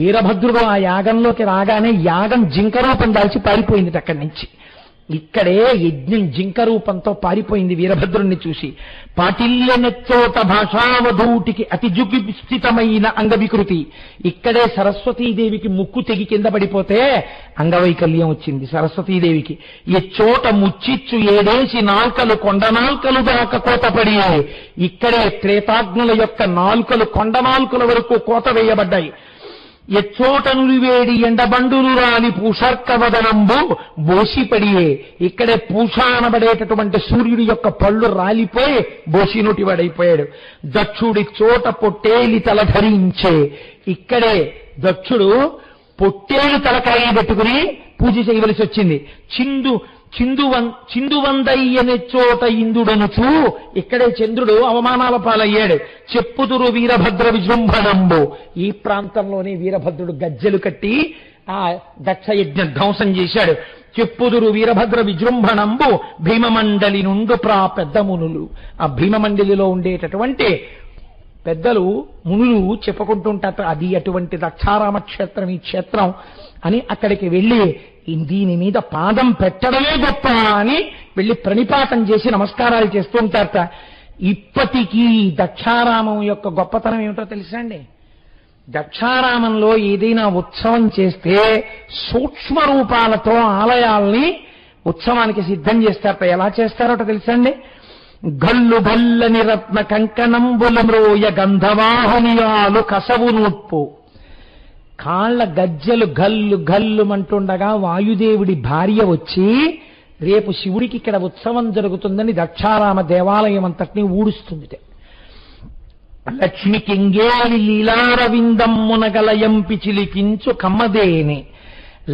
వీరభద్రుడు ఆ యాగంలోకి రాగానే యాగం జింక రూపం దాల్చి పారిపోయింది అక్కడి నుంచి. ఇక్కడే యజ్ఞం జింక రూపంతో పారిపోయింది వీరభద్రుణ్ణి చూసి. పాటిల్యనెచ్చోట భాషావధూటికి అతి జుగుప్సితమైన అంగవికృతి. ఇక్కడే సరస్వతీదేవికి ముక్కు తెగి కింద పడిపోతే అంగవైకల్యం వచ్చింది సరస్వతీదేవికి. ఎచ్చోట ముచ్చిచ్చు ఏడేసి నాల్కలు కొండ నాల్కలు దాకా కోతపడి, ఇక్కడే త్రేతాగ్నుల యొక్క నాల్కలు కొండ నాల్కల వరకు కోత వేయబడ్డాయి. ఎచ్చోటనులు వేడి ఎండబండులు రాని పూషర్కవదనంబు బోసిపడియే, ఇక్కడే పూష అనబడేటటువంటి సూర్యుడి యొక్క పళ్ళు రాలిపోయి బోసినోటివాడైపోయాడు. దక్షుడి చోట పొట్టేలి తల ధరించే, ఇక్కడే దక్షుడు పొట్టేలు తలకాయ పెట్టుకుని పూజ చేయవలసి వచ్చింది. చిందువందయ్యనే చోట ఇందుడనుచు, ఇక్కడే చంద్రుడు అవమానాల పాలయ్యాడు. చెప్పుదురు వీరభద్ర విజృంభణంబు, ఈ ప్రాంతంలోనే వీరభద్రుడు గజ్జెలు కట్టి ఆ దక్షయజ్ఞ ధ్వంసం చేశాడు. చెప్పుదురు వీరభద్ర విజృంభణంబు భీమమండలి నుండు పెద్ద మునులు. ఆ భీమమండలిలో ఉండేటటువంటి పెద్దలు మునులు చెప్పుకుంటుంటారు, అది అటువంటి దక్షారామ క్షేత్రం ఈ క్షేత్రం అని. అక్కడికి వెళ్ళి దీని మీద పాదం పెట్టడమే గొప్ప అని వెళ్ళి ప్రణిపాతం చేసి నమస్కారాలు చేస్తూ ఉంటారట. ఇప్పటికీ దక్షారామం యొక్క గొప్పతనం ఏమిటో తెలుసా అండి? దక్షారామంలో ఏదైనా ఉత్సవం చేస్తే సూక్ష్మ రూపాలతో ఆలయాల్ని ఉత్సవానికి సిద్ధం చేస్తారట. ఎలా చేస్తారట తెలుసా అండి? గల్లు గల్లని రత్న కంకణంబుల మ్రోయ గంధవాహనియాలు కసవు నూట్పు, కాళ్ల గజ్జలు గల్లు గల్లుమంటుండగా వాయుదేవుడి భార్య వచ్చి రేపు శివుడికి ఇక్కడ ఉత్సవం జరుగుతుందని దక్షారామ దేవాలయం అంతటినీ ఊడుస్తుంది. లక్ష్మికింగేలి లీలారవిందమ్మునగలయంపి చిలికించు కమ్మదేని,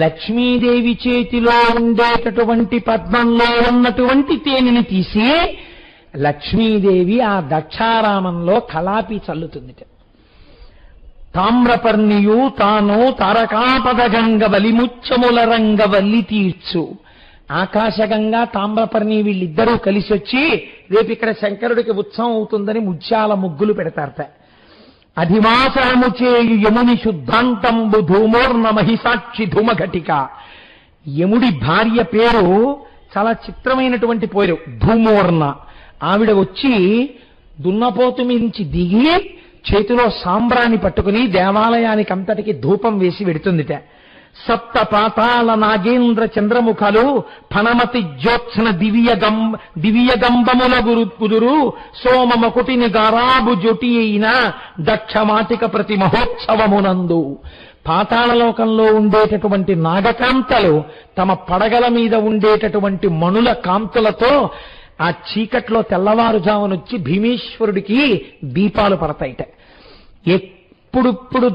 లక్ష్మీదేవి చేతిలో ఉండేటటువంటి పద్మంలో ఉన్నటువంటి తేనెని తీసి లక్ష్మీదేవి ఆ దక్షారామంలో కలాపి చల్లుతుంది. తామ్రపర్ణియు తాను తారకాపదగంగ వలిముచ్చముల రంగ వల్లి తీర్చు, ఆకాశగంగా తామ్రపర్ణి వీళ్ళిద్దరూ కలిసి వచ్చి రేపు ఇక్కడ శంకరుడికి ఉత్సవం అవుతుందని ముత్యాల ముగ్గులు పెడతారట. అధివాసము చేయు యముని శుద్ధాంతంబు ధూమోర్ణ మహిసాక్షి ధూమఘటిక, యముడి భార్య పేరు చాలా చిత్రమైనటువంటి పేరు ధూమోర్ణ. ఆవిడ వచ్చి దున్నపోతు మించి దిగి చేతిలో సాంబ్రాన్ని పట్టుకుని దేవాలయానికి అంతటికి ధూపం వేసి వెడుతుందిట. సప్త పాతాల నాగేంద్ర చంద్రముఖలు ఫణమతి జ్యోత్సన దివ్యగంబముల కుదురు సోమమకుటిని గారాబు జొటి అయిన దక్షమాటిక ప్రతి మహోత్సవమునందు. పాతాళలోకంలో ఉండేటటువంటి నాగకాంతలు తమ పడగల మీద ఉండేటటువంటి మణుల కాంతులతో ఆ చీకట్లో తెల్లవారుజామునొచ్చి భీమేశ్వరుడికి దీపాలు పడతాయిట. ఎప్పుడిప్పుడు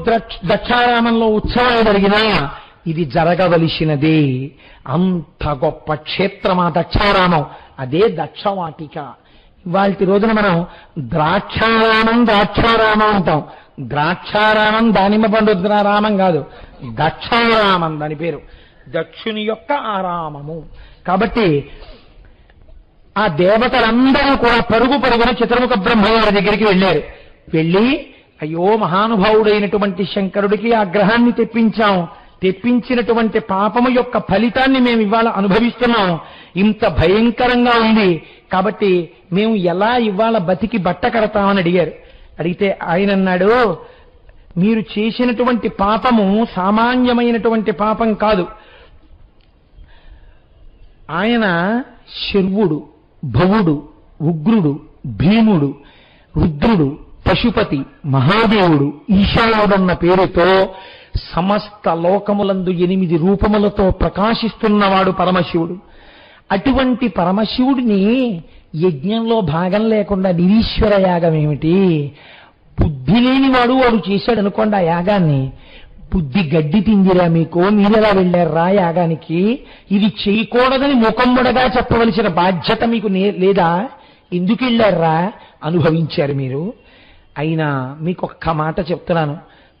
దక్షారామంలో ఉత్సవాలు జరిగినా ఇది జరగవలసినదే. అంత గొప్ప క్షేత్రం ఆ దక్షారామం. అదే దక్షవాటిక. ఇవాళ రోజున మనం ద్రాక్షారామం అంటాం. ద్రాక్షారామం దానిమ్మ పండు రామం కాదు, దక్షారామం దాని పేరు. దక్షుని యొక్క ఆరామము. కాబట్టి ఆ దేవతలందరూ కూడా పరుగు పరుగున చతుర్ముఖ బ్రహ్మగారి దగ్గరికి వెళ్ళారు. వెళ్ళి అయ్యో మహానుభావుడైనటువంటి శంకరుడికి ఆ గ్రహాన్ని తెప్పించాం, తెప్పించినటువంటి పాపము యొక్క ఫలితాన్ని మేము ఇవాళ అనుభవిస్తున్నాం. ఇంత భయంకరంగా ఉంది కాబట్టి మేము ఎలా ఇవాళ బతికి బట్ట కడతామని అడిగారు. అడిగితే ఆయన అన్నాడు, మీరు చేసినటువంటి పాపము సామాన్యమైనటువంటి పాపం కాదు. ఆయన శర్వుడు, భవుడు, ఉగ్రుడు, భీముడు, రుద్రుడు, పశుపతి, మహాదేవుడు, ఈశానుడన్న పేరుతో సమస్త లోకములందు 8 రూపములతో ప్రకాశిస్తున్నవాడు పరమశివుడు. అటువంటి పరమశివుడిని యజ్ఞంలో భాగం లేకుండా నిరీశ్వర యాగం ఏమిటి? బుద్ధి లేనివాడు వాడు చేశాడు అనుకోండి ఆ యాగాన్ని. బుద్ధి గడ్డి తిందిరా మీకు, మీరెలా వెళ్ళారా యాగానికి? ఇది చేయకూడదని ముఖమ్ముడగా చెప్పవలసిన బాధ్యత మీకు లేదా? ఎందుకు వెళ్ళారా? అనుభవించారు మీరు. అయినా మీకు ఒక్క మాట చెప్తున్నాను,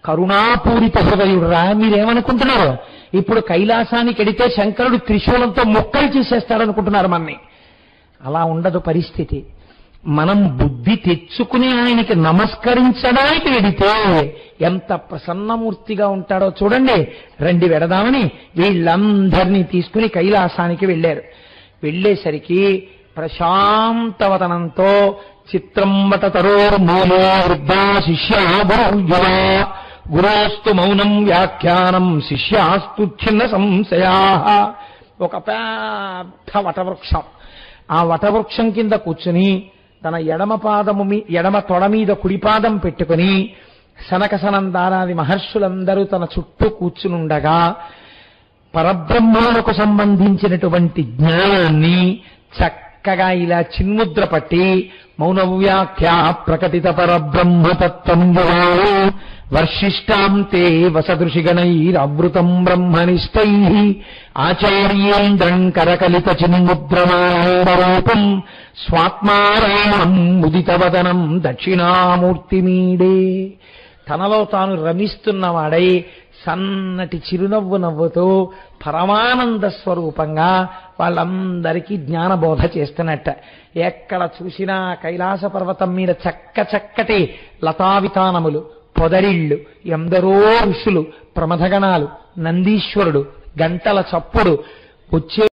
కరుణాపూరిత హృదయుడురా. మీరేమనుకుంటున్నారు? ఇప్పుడు కైలాసానికి వెడితే శంకరుడు త్రిశూలంతో ముక్కలు చేసేస్తాడనుకుంటున్నారు మన్ని. అలా ఉండదు పరిస్థితి. మనం బుద్ధి తెచ్చుకుని ఆయనకి నమస్కరించడానికి వెడితే ఎంత ప్రసన్నమూర్తిగా ఉంటాడో చూడండి. రండి వెడదామని వీళ్ళందరినీ తీసుకుని కైలాసానికి వెళ్ళారు. వెళ్ళేసరికి ప్రశాంతవదనంతో చిత్రం వటతరోర్మూలో వృద్ధా శిష్యా గురుయువా గురోస్తు మౌనం వ్యాఖ్యానం శిష్యాస్తు చిన్న సంశయా. ఒక పెద్ద వటవృక్షం, ఆ వటవృక్షం కింద కూర్చుని తన ఎడమ తొడ మీద కుడిపాదం పెట్టుకుని సనక సనందారాది మహర్షులందరూ తన చుట్టూ కూర్చునుండగా పరబ్రహ్మములకు సంబంధించినటువంటి జ్ఞానాన్ని చక్కగా ఇలా చిన్ముద్ర పట్టి మౌనవ్యాఖ్యా ప్రకటిత పరబ్రహ్మతత్వం వర్షిష్టాం తే వసదృషిగణైరవృతం బ్రహ్మనిష్టై ఆచార్యేంద్రం కరకలిత చిన్ముద్రమారూపం స్వాత్మారాయణం ముదితవదనం దక్షిణామూర్తిమీడే. తనలో తాను రమిస్తున్నవాడై సన్నటి చిరునవ్వు నవ్వుతూ పరమానంద స్వరూపంగా వాళ్ళందరికీ జ్ఞానబోధ చేస్తున్నట్ట. ఎక్కడ చూసినా కైలాస పర్వతం మీద చక్కటి లతావితానములు, పొదరిళ్ళు, ఎందరో ఋషులు, ప్రమథగణాలు, నందీశ్వరుడు, గంటల చప్పుడు, వచ్చే